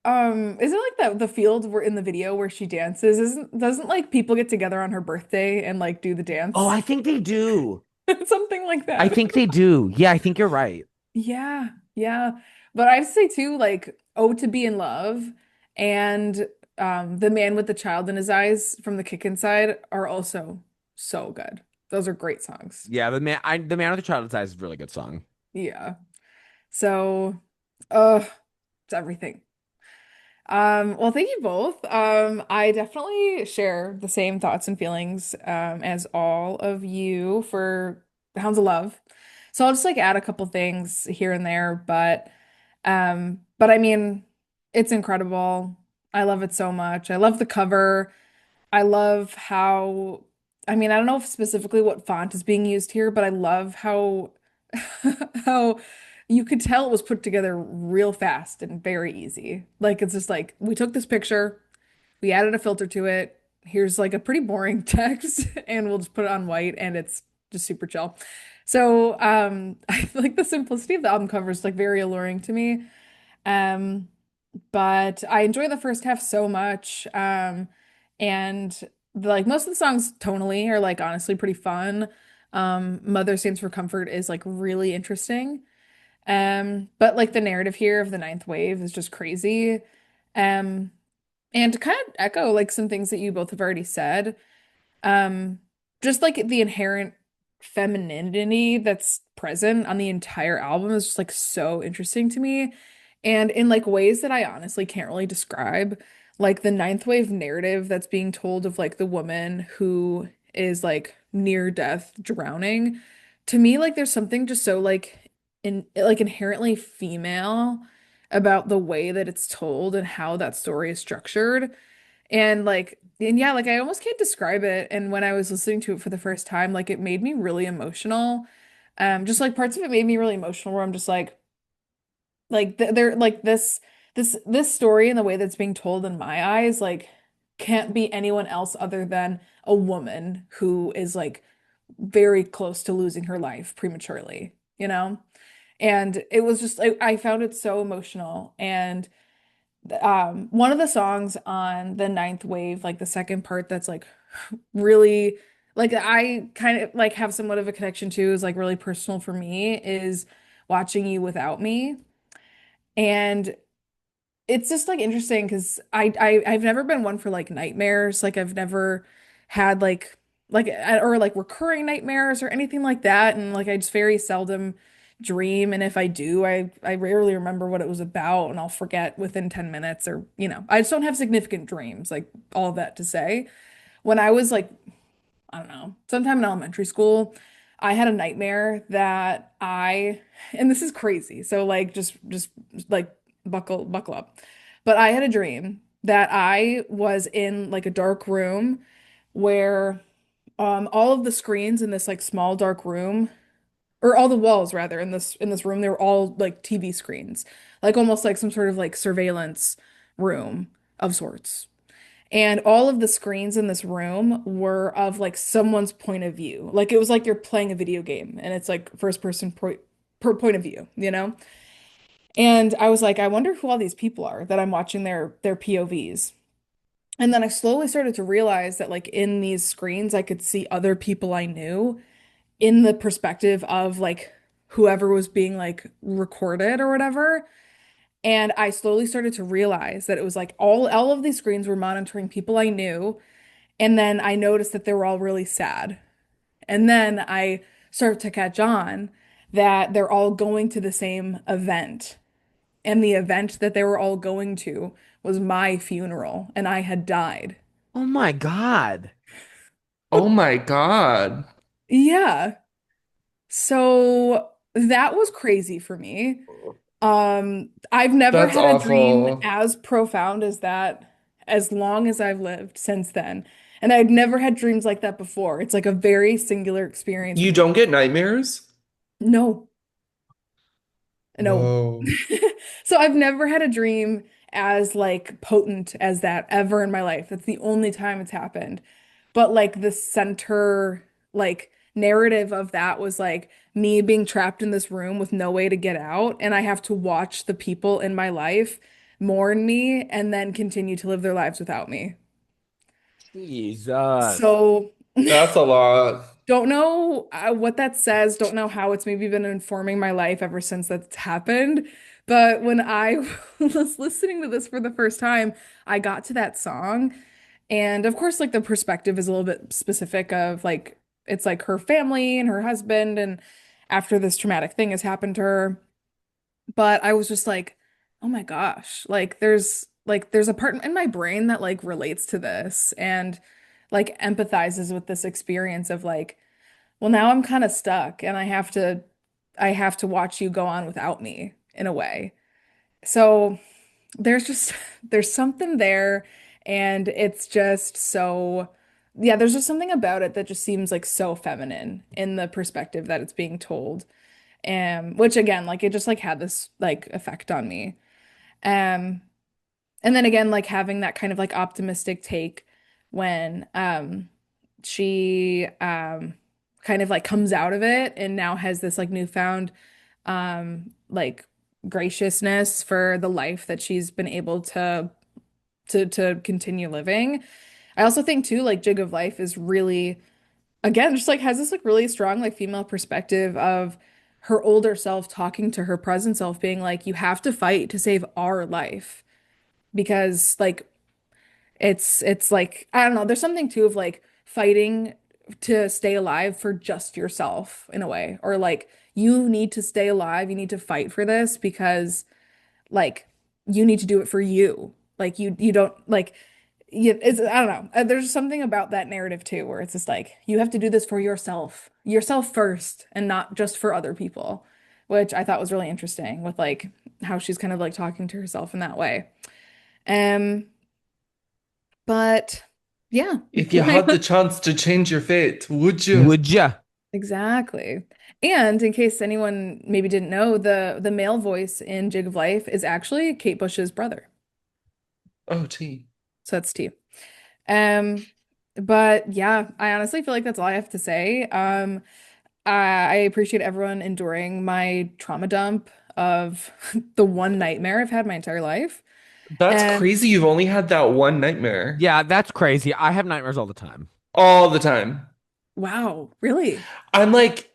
isn't it like that the field where in the video where she dances? Isn't doesn't like people get together on her birthday and like do the Oh, dance? I think they do. Something like I that. think they do. Yeah, I think you're right. Yeah, yeah. But I'd say too, like "Oh to Be in Love" and "The Man with the Child in His Eyes" from the Kick Inside are also so good. Those are great songs. Yeah, the man with the child's eyes is a really good song. Yeah. So, it's everything. Well, thank you both. I definitely share the same thoughts and feelings as all of you for Hounds of Love. So I'll just like add a couple things here and there, but I mean, it's incredible. I love it so much. I love the cover. I love how, I mean, I don't know if specifically what font is being used here, but I love how how you could tell it was put together real fast and very easy. Like it's just like we took this picture, we added a filter to it. Here's like a pretty boring text, and we'll just put it on white, and it's just super chill. So, I feel like the simplicity of the album cover is like very alluring to me. Um, but I enjoy the first half so much. And like most of the songs tonally are like honestly pretty fun. Mother Stands for Comfort is like really interesting. But like the narrative here of the ninth wave is just crazy. Um, and to kind of echo like some things that you both have already said, um, just like the inherent femininity that's present on the entire album is just like so interesting to me. And in like ways that I honestly can't really describe, like the ninth wave narrative that's being told of like the woman who is like near death drowning, to me, like there's something just so like inherently female about the way that it's told and how that story is structured. And yeah, like I almost can't describe it. And when I was listening to it for the first time, like it made me really emotional. Just like parts of it made me really emotional where I'm just like they're like this story and the way that's being told in my eyes, like can't be anyone else other than a woman who is like very close to losing her life prematurely, you know? And it was just I found it so emotional. And one of the songs on the ninth wave, like the second part that's like really like I kind of like have somewhat of a connection to is like really personal for me is Watching You Without Me. And it's just like interesting because I've never been one for like nightmares. Like I've never had or like recurring nightmares or anything like that. And like I just very seldom dream. And if I do, I rarely remember what it was about and I'll forget within 10 minutes or I just don't have significant dreams, like all of that to say. When I was like I don't know, sometime in elementary school, I had a nightmare that and this is crazy. So like just like buckle up. But I had a dream that I was in like a dark room where all of the screens in this like small dark room or all the walls rather in this room they were all like TV screens. Like almost like some sort of like surveillance room of sorts. And all of the screens in this room were of like someone's point of view. Like it was like you're playing a video game and it's like first person per point of view, you know? And I was like, I wonder who all these people are that I'm watching their POVs. And then I slowly started to realize that like in these screens I could see other people I knew in the perspective of like whoever was being like recorded or whatever. And I slowly started to realize that it was like all of these screens were monitoring people I knew. And then I noticed that they were all really sad. And then I started to catch on that they're all going to the same event. And the event that they were all going to was my funeral, and I had died. Oh my God. Oh my God. Yeah. So that was crazy for me. I've never That's had a dream awful. as profound as that as long as I've lived since then. And I'd never had dreams like that before. It's like a very singular experience for You me. don't get nightmares? No, no. Whoa. So I've never had a dream as like potent as that ever in my life. That's the only time it's happened. But like the center, like narrative of that was like me being trapped in this room with no way to get out, and I have to watch the people in my life mourn me and then continue to live their lives without me. Jesus. So That's a lot. don't know what that says, don't know how it's maybe been informing my life ever since that's happened. But when I was listening to this for the first time, I got to that song. And of course, like the perspective is a little bit specific of like, it's like her family and her husband. And after this traumatic thing has happened to her. But I was just like, oh my gosh, there's a part in my brain that like relates to this and like empathizes with this experience of like, well, now I'm kind of stuck and I have to watch you go on without me in a way. So there's just there's something there and it's just so yeah, there's just something about it that just seems like so feminine in the perspective that it's being told. Which again, like it just like had this like effect on me. Um and then again, like having that kind of like optimistic take when she kind of like comes out of it and now has this like newfound like graciousness for the life that she's been able to continue living. I also think too like Jig of Life is really again just like has this like really strong like female perspective of her older self talking to her present self being like you have to fight to save our life because like it's like I don't know, there's something too of like fighting to stay alive for just yourself in a way or like you need to stay alive, you need to fight for this because like you need to do it for you. Like you don't like it's I don't know. There's something about that narrative too where it's just like you have to do this for yourself. Yourself first and not just for other people, which I thought was really interesting with like how she's kind of like talking to herself in that way. Um but yeah. If you had the chance to change your fate, would you? Would ya? Exactly. And in case anyone maybe didn't know, the male voice in Jig of Life is actually Kate Bush's brother. Oh, gee. So that's T. Um, but yeah, I honestly feel like that's all I have to say. I appreciate everyone enduring my trauma dump of the one nightmare I've had my entire life. That's And crazy. You've only had that one nightmare Yeah, that's crazy. I have nightmares all the time. all the time. wow, really? I'm like,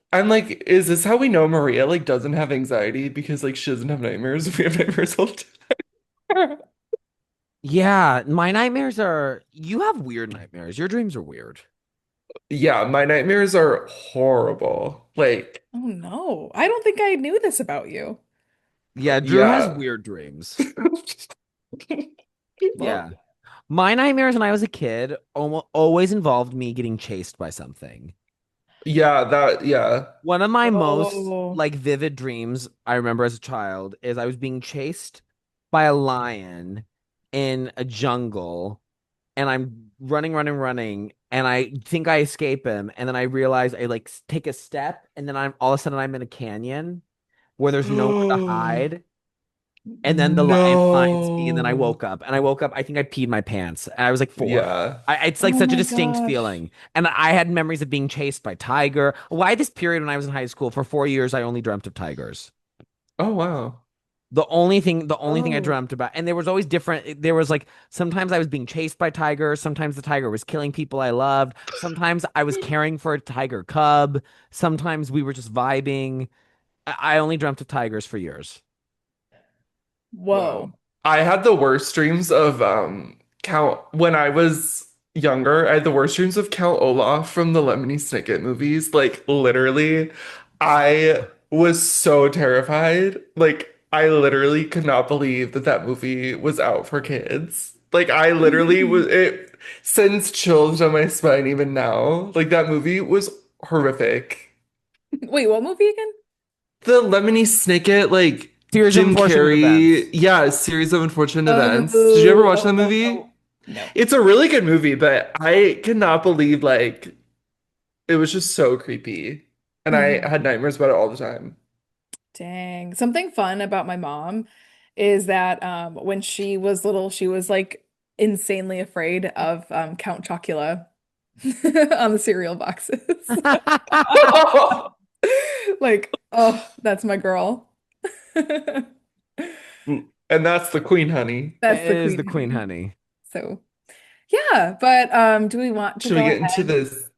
is this how we know Maria like doesn't have anxiety because like she doesn't have nightmares? We have nightmares all the time. Yeah, my nightmares are. You have weird nightmares. Your dreams are weird. Yeah, my nightmares are horrible. Like, Oh no. I don't think I knew this about you. Yeah, Drew has yeah. weird dreams. Well, Yeah. My nightmares when I was a kid always involved me getting chased by something. yeah. One of my most Oh. like vivid dreams I remember as a child is I was being chased by a lion in a jungle and I'm running and I think I escape him and then I realize I like take a step and then I'm all of a sudden I'm in a canyon where there's nowhere to hide. And then the lion finds me, and then I No. woke up. And I woke up, I think I peed my pants. And I was like 4. Yeah. It's like Oh such a my distinct gosh. feeling. And I had memories of being chased by tiger. Why this period when I was in high school? For 4 years, I only dreamt of tigers. Oh, wow. The only thing I Oh. dreamt about, and there was always different. There was like sometimes I was being chased by tigers, sometimes the tiger was killing people I loved, sometimes I was caring for a tiger cub, sometimes we were just vibing. I only dreamt of tigers for years. Whoa. Wow. I had the worst dreams of Count when I was younger. I had the worst dreams of Count Olaf from the Lemony Snicket movies. Like literally, I was so terrified. Like I literally could not believe that that movie was out for kids. Like I literally was it sends chills down my spine even now. Like that movie was horrific. Wait, what movie again? The Lemony Snicket, like Series of Jim unfortunate Carrey, events. yeah, series of unfortunate events. Did you ever Oh, watch oh that no, movie? no. No. It's a really good movie, but I cannot believe like it was just so creepy. And I Mhm. had nightmares about it all the time. Dang. Something fun about my mom is that when she was little, she was like insanely afraid of Count Chocula. on the cereal boxes. Like, oh, that's my girl. And that's the queen, honey. It That's the is queen, the Queen honey. Honey. So, yeah, but do we want to Should we go get into ahead? this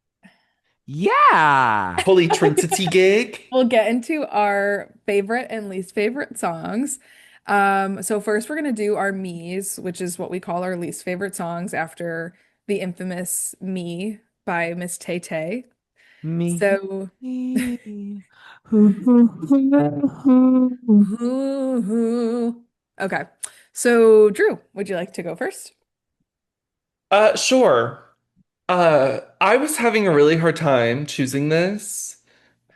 Yeah. Holy Trinity gig? We'll get into our favorite and least favorite songs. So first we're gonna do our me's, which is what we call our least favorite songs after the infamous Me by Miss Tay Tay. Me. So, Ooh. ooh, okay. So, Drew, would you like to go first? Sure. I was having a really hard time choosing this.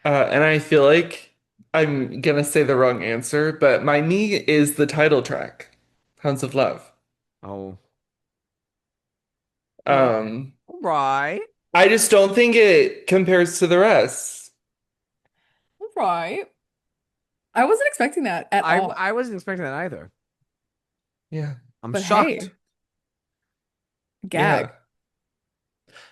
And I feel like I'm gonna say the wrong answer, but my knee is the title track, Hounds of Love. Oh. Oh. Um, Right. I just don't think it compares to the rest. All right. I wasn't expecting that at all. I wasn't expecting that either. Yeah. I'm But shocked. hey, gag. Yeah.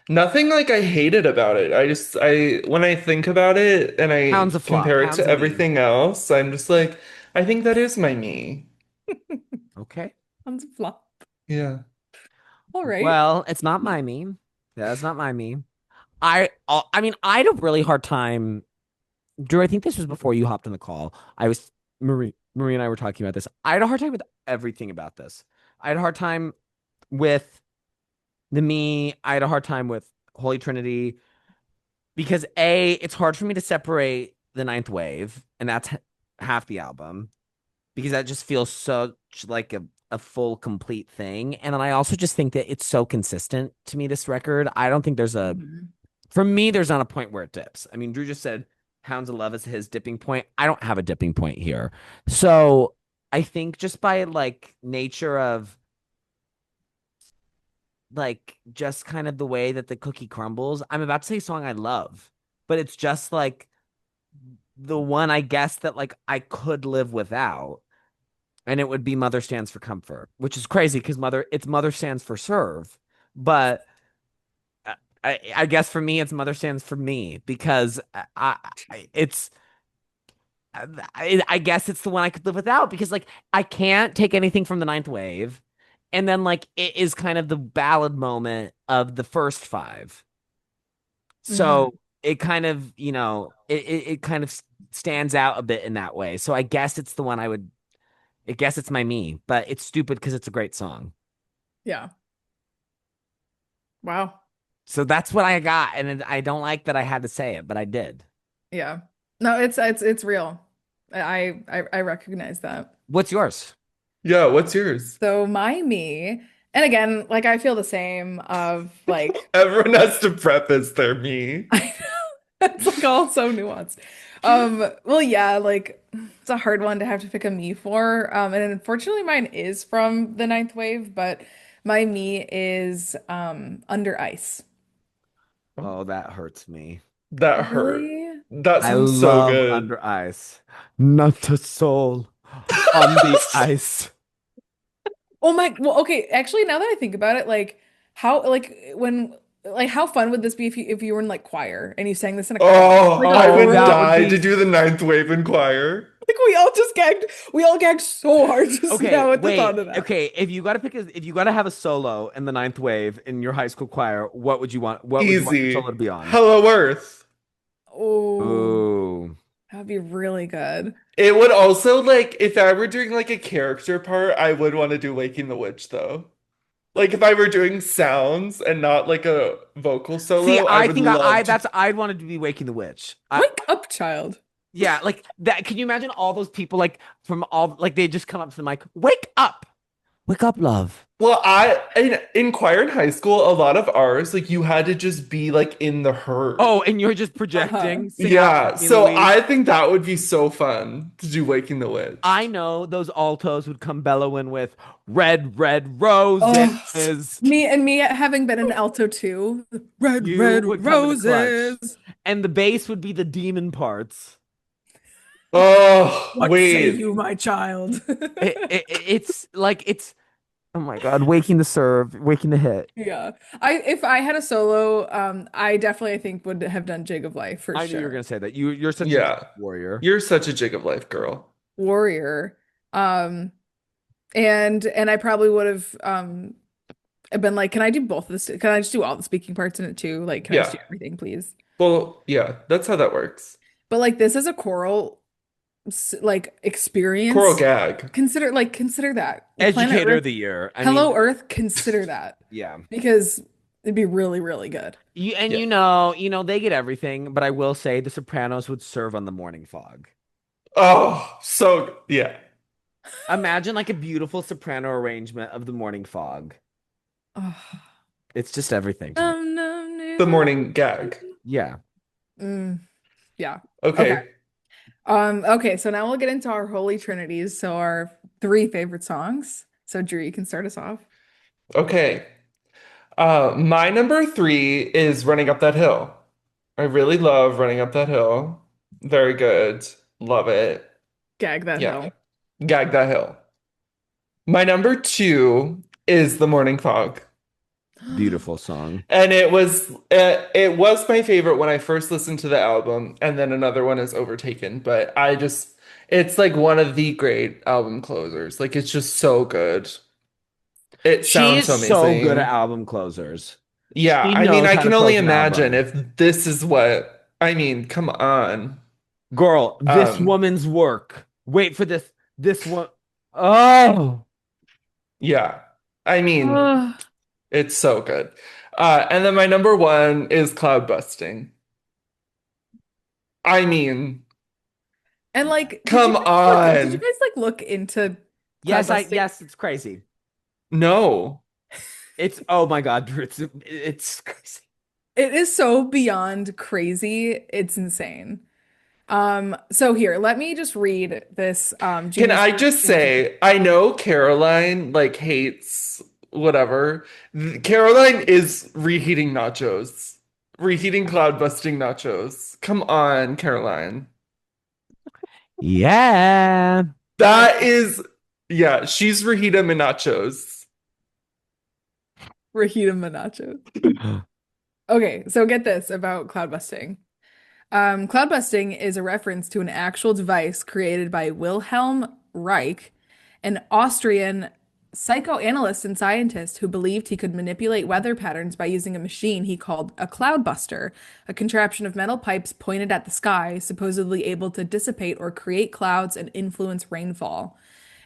Nothing like I hated about it. I when I think about it and I Hound's a flop. compare it Hound's to a me. everything else, I'm just like, I think that is my me. Okay. On some flop. Yeah. All right. Well, it's not my meme. That's not my meme. I mean, I had a really hard time. Drew, I think this was before you hopped on the call. Marie and I were talking about this. I had a hard time with everything about this. I had a hard time with the me. I had a hard time with Holy Trinity because A, it's hard for me to separate the ninth wave, and that's half the album because that just feels such like a full complete thing. And then I also just think that it's so consistent to me, this record. I don't think there's a Mhm. For me, there's not a point where it dips. I mean, Drew just said Hounds of Love is his dipping point. I don't have a dipping point here. So I think just by like nature of like just kind of the way that the cookie crumbles, I'm about to say song I love, but it's just like the one I guess that like I could live without. And it would be Mother Stands for Comfort, which is crazy because Mother Stands for Serve. But I guess for me, it's Mother Stands for me because it's I guess it's the one I could live without because like I can't take anything from the ninth wave, and then like it is kind of the ballad moment of the first five, Mhm. so it kind of it kind of stands out a bit in that way. So I guess it's the one I would. I guess it's my me, but it's stupid because it's a great song. Yeah. Wow. So that's what I got, and I don't like that I had to say it, but I did. Yeah. No, it's real. I recognize that. What's yours? Yeah, what's yours? So my me, and again, like I feel the same of like Everyone has to preface their me. I know it's like all so nuanced. Well, yeah, like it's a hard one to have to pick a me for. And unfortunately mine is from the ninth wave, but my me is Under Ice. Oh, that hurts me. That hurt. Really? That I sounds so love good. Under Ice. Not a soul on the ice. Oh my, well, okay, actually now that I think about it, like how like when like how fun would this be if you were in like choir and you sang this in a choir? Oh, Like I Oh, would that would die to be do the ninth wave in choir. like we all gagged so hard just okay. now at the thought Wait, of that. okay. If you got to have a solo in the ninth wave in your high school choir, what would you want? What would you want your solo Easy. to be on? Hello, Earth. Oh, Ooh. that would be really good. It would also like if I were doing like a character part, I would want to do Waking the Witch though. Like if I were doing sounds and not like a vocal See, solo, I I would think love to. I'd wanted to be Waking the Witch. Wake up, child. Yeah, like that. Can you imagine all those people like from all like they just come up to the mic, wake up, love. Well, in choir in high school, a lot of ours, like you had to just be like in the herd. Oh, and you're just Uh-huh. projecting, sing out Yeah, Kathleen so Louise. I think that would be so fun to do Waking the I Witch. know those altos would come bellowing with red Oh, roses. me having been an alto too. You Red would come in a clutch. roses. And the bass would be the demon parts. Oh, What say wait. you, my child? It's like it's Oh my God, waking the serve, waking the hit. Yeah. If I had a solo, I definitely I think would have done Jig of Life for I knew you were sure. gonna say that. You're such a Yeah. warrior. You're such a jig of life girl. Warrior. Um and I probably would have been like, can I do both of this? Can I just do all the speaking parts in it too? Like, can I just Yeah. do everything, please? Well, yeah, that's how that works. But like this is a choral like Coral experience. gag. Consider that. Planet Educator Earth, of the year. I Hello mean, Earth, consider that. yeah. Because it'd be really, really good. Yeah. They get everything, but I will say The Sopranos would serve on the morning fog. Oh, so yeah. Imagine like a beautiful soprano arrangement of the morning fog. Oh, It's just everything to me. The morning gag. Yeah. Mm, yeah. Okay. Okay. Okay, so now we'll get into our holy trinities. So our three favorite songs. So Drew, you can start us off. Okay. My number three is Running Up That Hill. I really love Running Up That Hill. Very good. Love it. Gag that Yeah. hill. Gag That Hill. My number two is The Morning Fog. Beautiful song. And it was my favorite when I first listened to the album, and then another one is Overtaken, but I just it's like one of the great album closers. Like it's just so good. It She sounds is so so good at amazing. album closers. Yeah, She I mean, knows I how to can only close an imagine album. if this is what I mean, come on. Girl, this Um, woman's work. Wait for this. This one. Oh. yeah. I mean, Ugh. it's so good. And then my number one is Cloudbusting. I mean, And like, come did you on. guys like look into cloud Yes, busting? yes, it's crazy. No. It's oh my God, it's crazy. It is so beyond crazy. It's insane. So here, let me just read this Can Genius I just annotation. say, I know Caroline like hates whatever. Caroline is reheating nachos. Reheating cloud busting nachos. Come on, Caroline. Yeah. That is, yeah, she's Rahita nachos. Rahita Manacho. Okay, so get this about cloud busting. Cloud busting is a reference to an actual device created by Wilhelm Reich, an Austrian psychoanalyst and scientist who believed he could manipulate weather patterns by using a machine he called a cloudbuster, a contraption of metal pipes pointed at the sky, supposedly able to dissipate or create clouds and influence rainfall.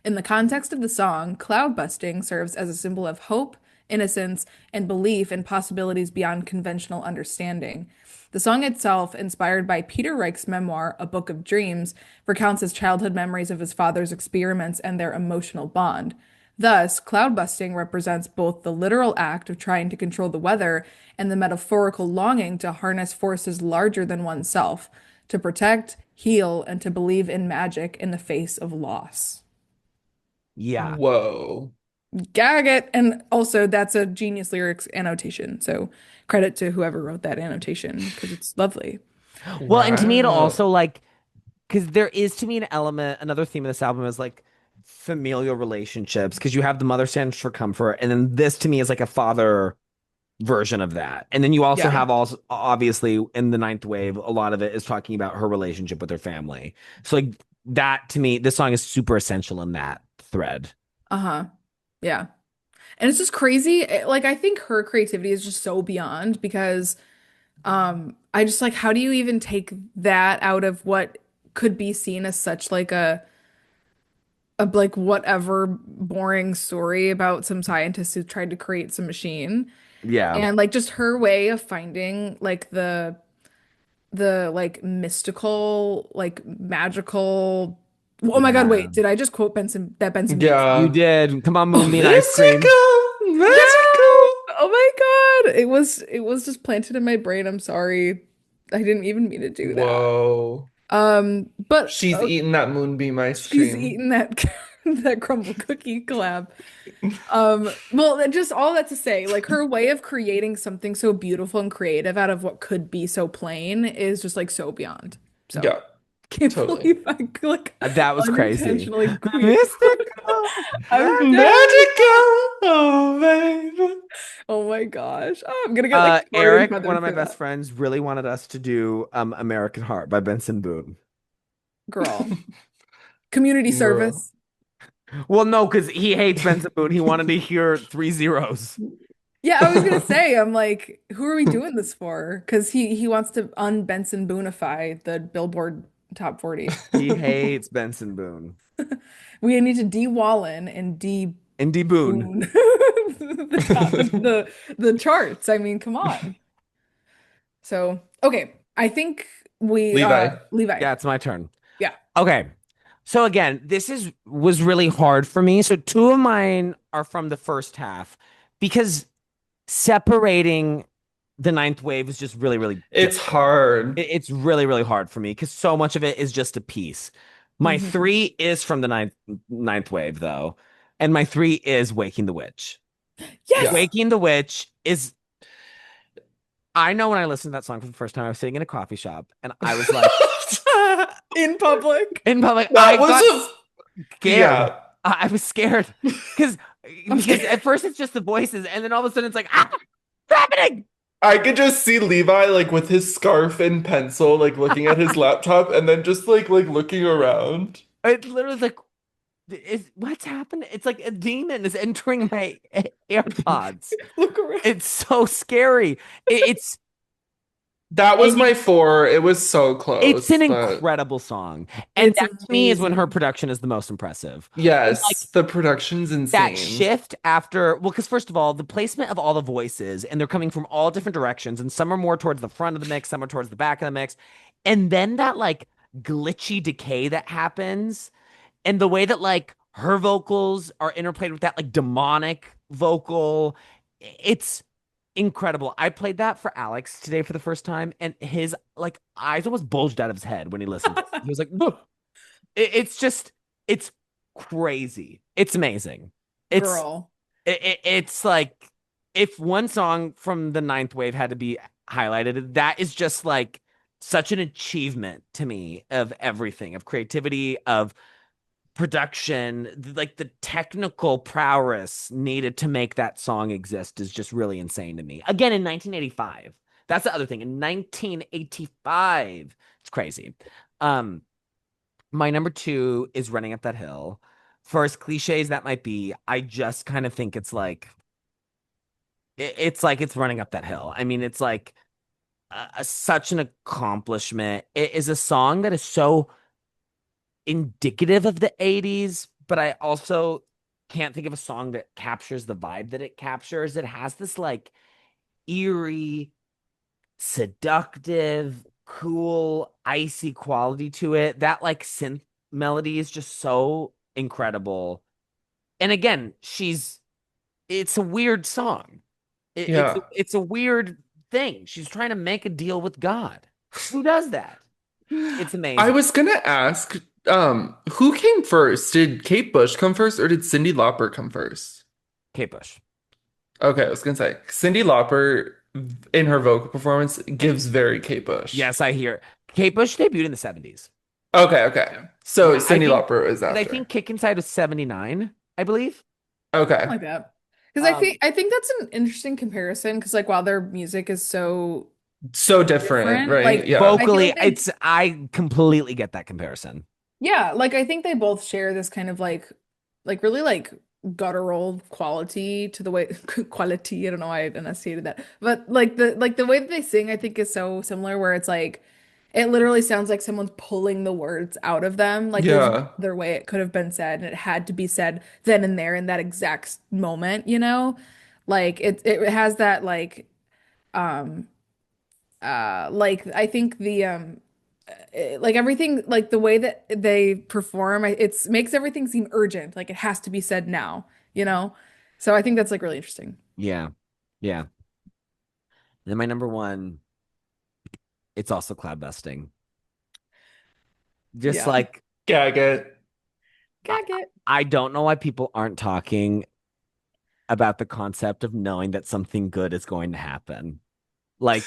In the context of the song, cloud busting serves as a symbol of hope, innocence, and belief in possibilities beyond conventional understanding. The song itself, inspired by Peter Reich's memoir, A Book of Dreams, recounts his childhood memories of his father's experiments and their emotional bond. Thus, cloud busting represents both the literal act of trying to control the weather and the metaphorical longing to harness forces larger than oneself, to protect, heal, and to believe in magic in the face of loss. Yeah. Whoa. Gag it. And also, that's a genius lyrics annotation. So credit to whoever wrote that annotation because it's lovely. Well, and to me, it Wow. also like because there is to me an element, another theme of this album is like familial relationships because you have the mother stands for comfort, and then this to me is like a father version of that. And then you also Yeah. have also obviously in the ninth wave, a lot of it is talking about her relationship with her family. So like that to me, this song is super essential in that thread. Uh-huh. Yeah. And it's just crazy. Like I think her creativity is just so beyond because I just like how do you even take that out of what could be seen as such like a like whatever boring story about some scientist who tried to create some machine Yeah. and like just her way of finding like the like mystical, like magical. Oh my God, Yeah. wait, did I just quote Benson Boone You Yeah. song? did. Come on, Moonbeam Ice Cream. Mystical, Yeah! magical. Oh my God. It was just planted in my brain. I'm sorry. I didn't even mean to do that. Whoa. But She's eating that moonbeam ice she's cream. eating that that crumble cookie collab. Well, just all that to say, like her way of creating something so beautiful and creative out of what could be so plain is just like so beyond. So, Yeah. Can't Totally. believe I like That was crazy. unintentionally queer. Mystical, I'm magic. dead. Magical, oh baby. Oh my gosh. Oh, I'm gonna get like tarred and Eric, one feathered of my for best that. friends, really wanted us to do American Heart by Benson Boone. Girl. Community Girl. service. Well, no, because he hates Benson Boone. He wanted to hear three zeros. Yeah, I was gonna say, I'm like, who are we doing this for? Because he wants to un-Benson Boonify the Billboard Top 40. He hates Benson Boone. We need to de-Wallen and de-Boon Indy Boone. the top the charts. I mean, come on. So, okay, I think we Levi. Levi. Yeah, it's my turn. Yeah. Okay. So again, this is was really hard for me. So two of mine are from the first half because separating the ninth wave is just really, really It's difficult. hard. It's really, really hard for me because so much of it is just a piece. My Mhm. three is from the ninth wave though, and my three is Waking the Witch. Yeah. Yes, Waking the Witch is I know when I listened to that song for the first time, I was sitting in a coffee shop and I was like in public. in public, That I was got a scared. yeah. I was scared because I'm because scared. at first it's just the voices, and then all of a sudden it's like, ah, what's happening? I could just see Levi like with his scarf and pencil, like looking at his laptop and then just like looking around. It literally is like, is what's happening? It's like a demon is entering my AirPods. Look around. It's so scary. It's That was and my four. It was so it's close, an but incredible song, and It's that to me is when her amazing. production is the most impressive. yes, the production's That insane. shift after, well, because first of all, the placement of all the voices, and they're coming from all different directions, and some are more towards the front of the mix, some are towards the back of the mix, and then that like glitchy decay that happens, and the way that like her vocals are interplayed with that like demonic vocal, it's incredible. I played that for Alex today for the first time, and his like eyes almost bulged out of his head when he listened to it. He was like, "Ugh." It's just it's crazy. It's amazing. It's Girl. it's like if one song from the ninth wave had to be highlighted, that is just like such an achievement to me of everything, of creativity, of production, like the technical prowess needed to make that song exist is just really insane to me. Again, in 1985. That's the other thing. In 1985, it's crazy. Um, my number two is Running Up That Hill. For as cliche as that might be, I just kind of think it's like it's like it's running up that hill. I mean, it's like such an accomplishment. It is a song that is so indicative of the 80s, but I also can't think of a song that captures the vibe that it captures. It has this like eerie, seductive, cool, icy quality to it. That like synth melody is just so incredible. And again, it's a weird song. Yeah. It's a weird thing. She's trying to make a deal with God. Who does that? It's I amazing. was gonna ask, who came first? Did Kate Bush come first or did Cyndi Lauper come first? Kate Bush. Okay, I was gonna say Cyndi Lauper in her vocal performance gives very Kate Bush. Yes, I hear. Kate Bush debuted in the 70s. Okay, okay. So Yeah, I Cyndi think Lauper is because I after. think Kick Inside was 79, I believe. Something Okay. like that. Because Um, I think that's an interesting comparison because like while their music is so So different, different, right? like Yeah. I feel vocally, like they it's I completely get that comparison. yeah, like I think they both share this kind of like really like guttural quality to the way quality, I don't know why I enunciated that. But like the way that they sing I think is so similar where it's like it literally sounds like someone's pulling the words out of them. Like there's no Yeah. other way it could have been said and it had to be said then and there in that exact moment, you know? Like it has that um like I think the like everything like the way that they perform it's makes everything seem urgent like it has to be said now, you know, so I think that's like really interesting. Yeah. Yeah. Then my number one, it's also cloudbusting. Just Yeah, like Gag it. I, gag it. I don't know why people aren't talking about the concept of knowing that something good is going to happen. Like,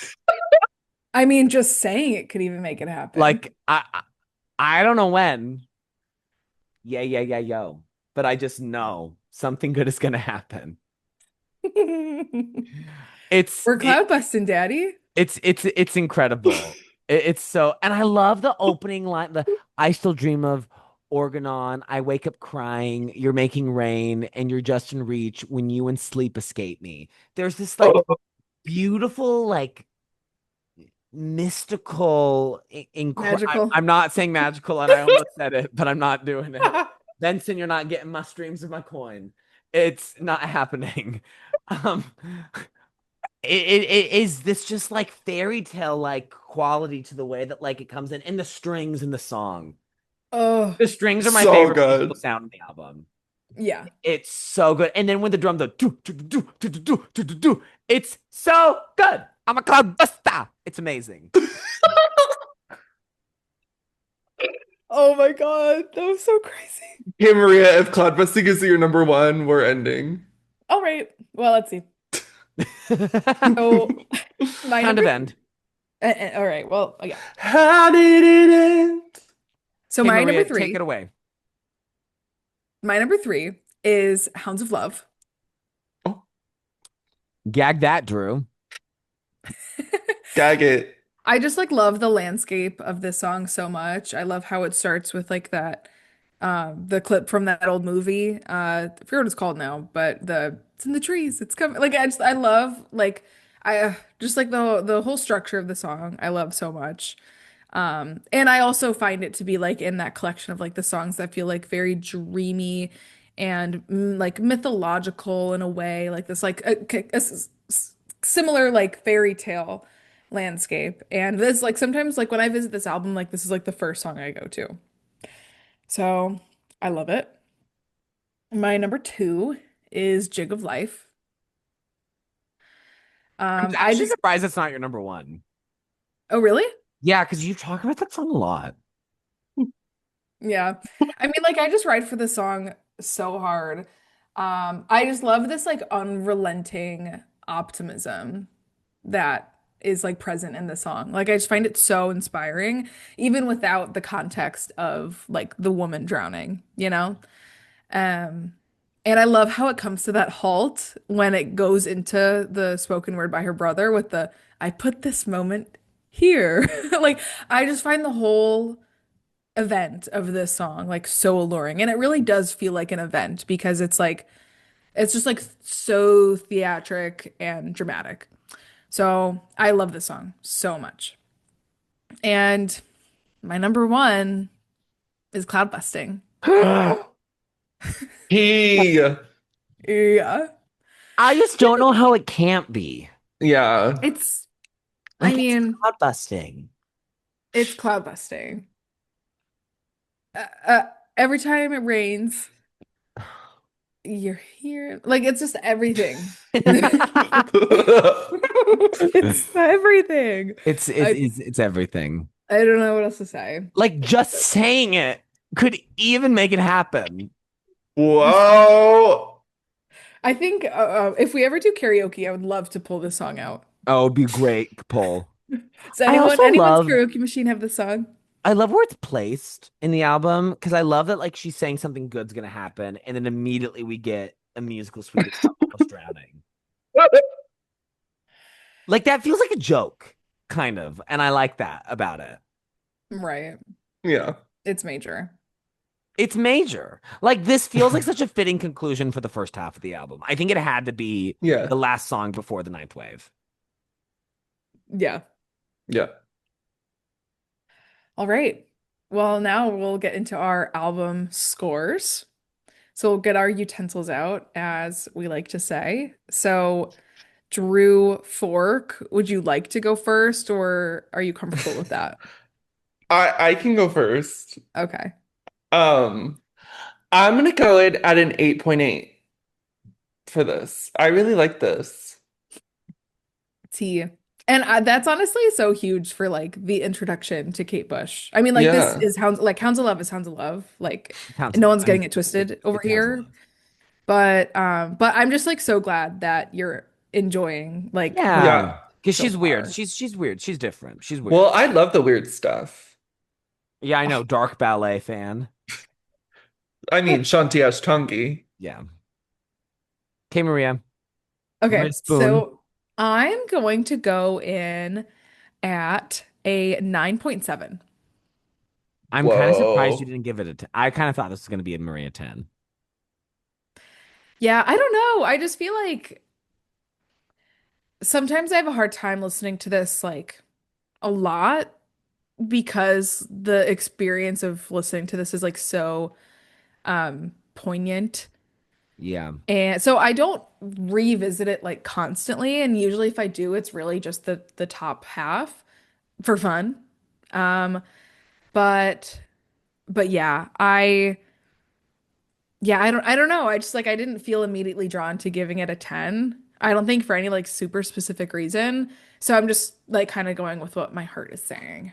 I mean just saying it could even make it happen. like I don't know when. Yeah, yeah, yeah, yo. But I just know something good is gonna happen. It's We're it, cloud busting, Daddy. it's incredible. It's so, and I love the opening line. The I still dream of Organon. I wake up crying. You're making rain, and you're just in reach when you and sleep escape me. There's this like Oh. beautiful, like mystical, Magical. I'm not saying magical, and I almost said it, but I'm not doing it. Benson, you're not getting my streams of my coin. It's not happening. Um, it is this just like fairy tale like quality to the way that like it comes in, and the strings in the song. Oh, The strings are my So favorite musical good. sound in the album. yeah. It's so good. And then when the drum, the do, do, do, do, do, do, do, do, do, it's so good. I'm a cloud buster. It's amazing. Oh my God, that was so crazy. Hey Maria, if cloudbusting is your number one, we're ending. All right. Well, let's see. So my Kind number of three. end. All right. Well, yeah. How did it end? So Okay, my number Maria, take it three, away. my number three is Hounds of Love. Oh, Gag that, Drew. gag it. I just like love the landscape of this song so much. I love how it starts with like that the clip from that old movie. I forget what it's called now, but the it's in the trees. It's coming. Like I love like I just like the whole structure of the song. I love so much. And I also find it to be like in that collection of like the songs that feel like very dreamy and like mythological in a way, like this like similar like fairy tale landscape. And this like sometimes like when I visit this album, like this is like the first song I go to. So I love it. My number two is Jig of Life. I'm I actually just, surprised it's not your number one. oh, really? Yeah, because you talk about that song a lot. Yeah. I mean, like, I just ride for the song so hard. I just love this, like, unrelenting optimism that is, like, present in the song. Like, I just find it so inspiring, even without the context of, like, the woman drowning, you know? Um, and I love how it comes to that halt when it goes into the spoken word by her brother with the, I put this moment here. Like, I just find the whole event of this song like so alluring. And it really does feel like an event because it's like, it's just like so theatric and dramatic. So I love this song so much. And my number one is Cloudbusting. He, Yeah. I just don't know how it can't be. yeah. It's, I Like it's mean, cloud busting. it's Cloudbusting. Every time it rains, you're here. Like it's just everything. It's everything. I It's everything. I don't know what else to say. Like just saying it could even make it happen. Whoa. I think if we ever do karaoke, I would love to pull this song out. Oh, it'd be great, Paul. Does I anyone, also anyone's love karaoke machine have this song? I love where it's placed in the album because I love that like she's saying something good's gonna happen, and then immediately we get a musical suite of her almost drowning. Like that feels like a joke, kind of, and I like that about it. Right. Yeah. It's major. It's major. Like this feels like such a fitting conclusion for the first half of the album. I think it had to be Yeah. the last song before the ninth wave. Yeah. Yeah. All right. Well, now we'll get into our album scores. So we'll get our utensils out, as we like to say. So, Drew Fork, would you like to go first, or are you comfortable with that? I can go first. Okay. Um, I'm gonna go in at an 8.8 for this. I really like this. T. And that's honestly so huge for like the introduction to Kate Bush. I mean, like this Yeah. is Hounds of Love is Hounds of Love. Like Hounds of no Love. one's getting it twisted over It's Hounds of here. Love. But I'm just like so glad that you're enjoying like her Yeah, Yeah. work because so she's weird. far. She's weird. She's different. She's weird. Well, I love the weird stuff. Yeah, I know. Dark ballet fan. I mean, Shanti Ashtangi. Yeah. Okay, Maria. Maria Okay, Spoon. so I'm going to go in at a 9.7. I'm kind of surprised you Whoa. didn't give it a 10. I kind of thought this was going to be a Maria 10. Yeah, I don't know. I just feel like sometimes I have a hard time listening to this like a lot because the experience of listening to this is like so poignant. Yeah. And so I don't revisit it like constantly, and usually if I do, it's really just the top half for fun. Um, but yeah, I don't know. I just like I didn't feel immediately drawn to giving it a 10. I don't think for any like super specific reason. So I'm just like kind of going with what my heart is saying.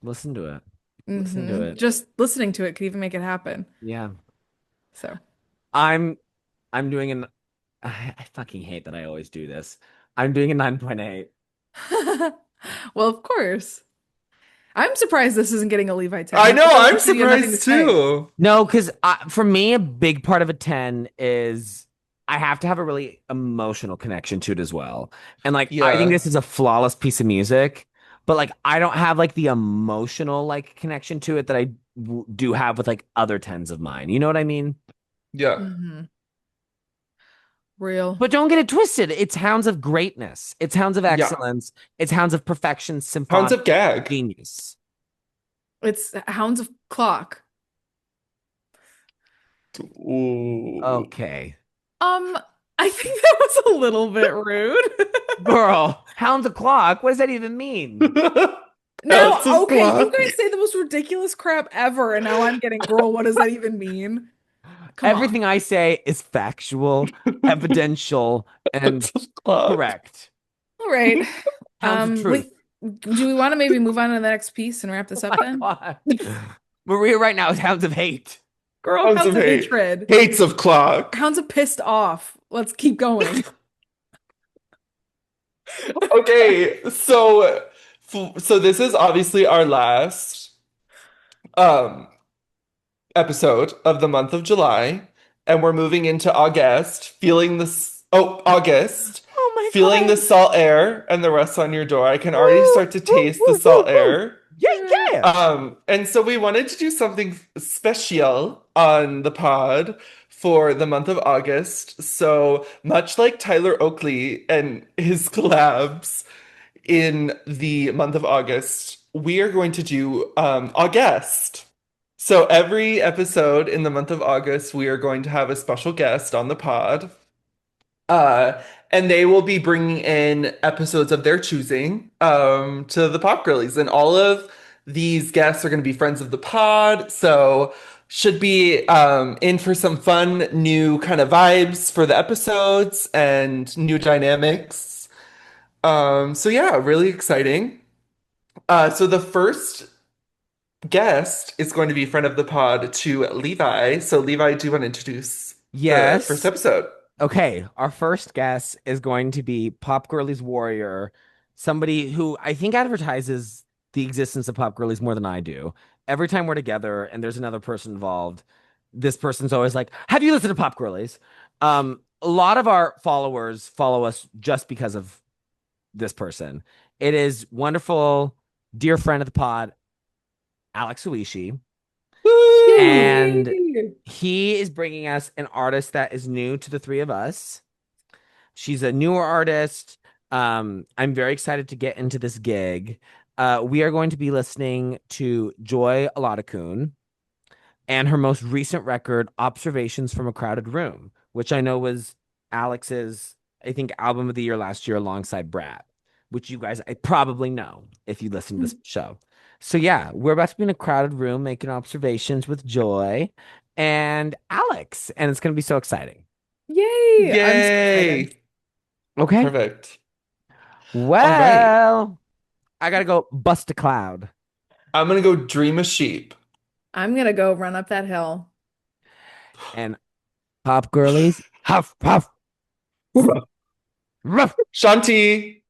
Listen to it. Listen to it. Just listening to it could even make it happen. Yeah. So, I'm I'm doing an I fucking hate that I always do this. I'm doing a 9.8. well, of course. I'm surprised this isn't getting a Levi 10. I You know, clearly I'm said you had nothing to surprised say. too. No, because for me, a big part of a 10 is I have to have a really emotional connection to it as well. And like, I think Yeah. this is a flawless piece of music, but like, I don't have like the emotional like connection to it that I do have with like other 10s of mine. You know what I mean? Yeah. Hmm. Real. But don't get it twisted. It's Hounds of greatness. It's Hounds of Yeah. excellence. It's Hounds of perfection, Hounds symphonic of Gag. genius. It's Hounds of Clock. Ooh. Okay. Um, I think that was a little bit rude. Girl, Hounds of clock. What does that even mean? Hounds Now, of okay, you Clock. guys say the most ridiculous crap ever, and now I'm getting, girl, what does that even mean? Come on. Everything I say is factual, evidential, and Hounds of Clock. correct. All right. Hounds of truth. Wait, do we want to maybe move on to the next piece and wrap this Oh up my then? God. Maria right now is Hounds of hate. Girl, Hounds Hounds of of Hate. Hatred. Hates of Clock. Hounds of Pissed Off. Let's keep going. Okay, so this is obviously our last um episode of the month of July, and we're moving into August, August, Oh my feeling the God. salt air and the rust on your door. I can already Woo, start to woo, taste the woo, woo, salt woo. air. Yeah, yeah. And so we wanted to do something special on the pod for the month of August. So much like Tyler Oakley and his collabs in the month of August, we are going to do August. So every episode in the month of August, we are going to have a special guest on the pod. Uh, and they will be bringing in episodes of their choosing to the Pop Girlies. And all of these guests are going to be friends of the pod. So should be in for some fun new kind of vibes for the episodes and new dynamics. So yeah, really exciting. So the first guest is going to be friend of the pod to Levi. So Levi, do you want to introduce the first Yes. episode? Okay, our first guest is going to be Pop Girlies Warrior, somebody who I think advertises the existence of Pop Girlies more than I do. Every time we're together and there's another person involved, this person's always like, "Have you listened to Pop Girlies?" A lot of our followers follow us just because of this person. It is wonderful, dear friend of the pod, Alex Uishi, Woo! and Yay! he is bringing us an artist that is new to the three of us. She's a newer artist. I'm very excited to get into this gig. We are going to be listening to Joy Aladakun and her most recent record, Observations from a Crowded Room, which I know was Alex's, I think, album of the year last year alongside Brat, which you guys I probably know if you listen to this show. So yeah, we're about to be in a crowded room making observations with Joy and Alex, and it's going to be so exciting. Yay! I'm so excited. Yay! Okay. Perfect. All right. Well, I gotta go bust a cloud. I'm gonna go dream a sheep. I'm gonna go run up that hill. And pop girlies, huff, puff, ruff. Shanti.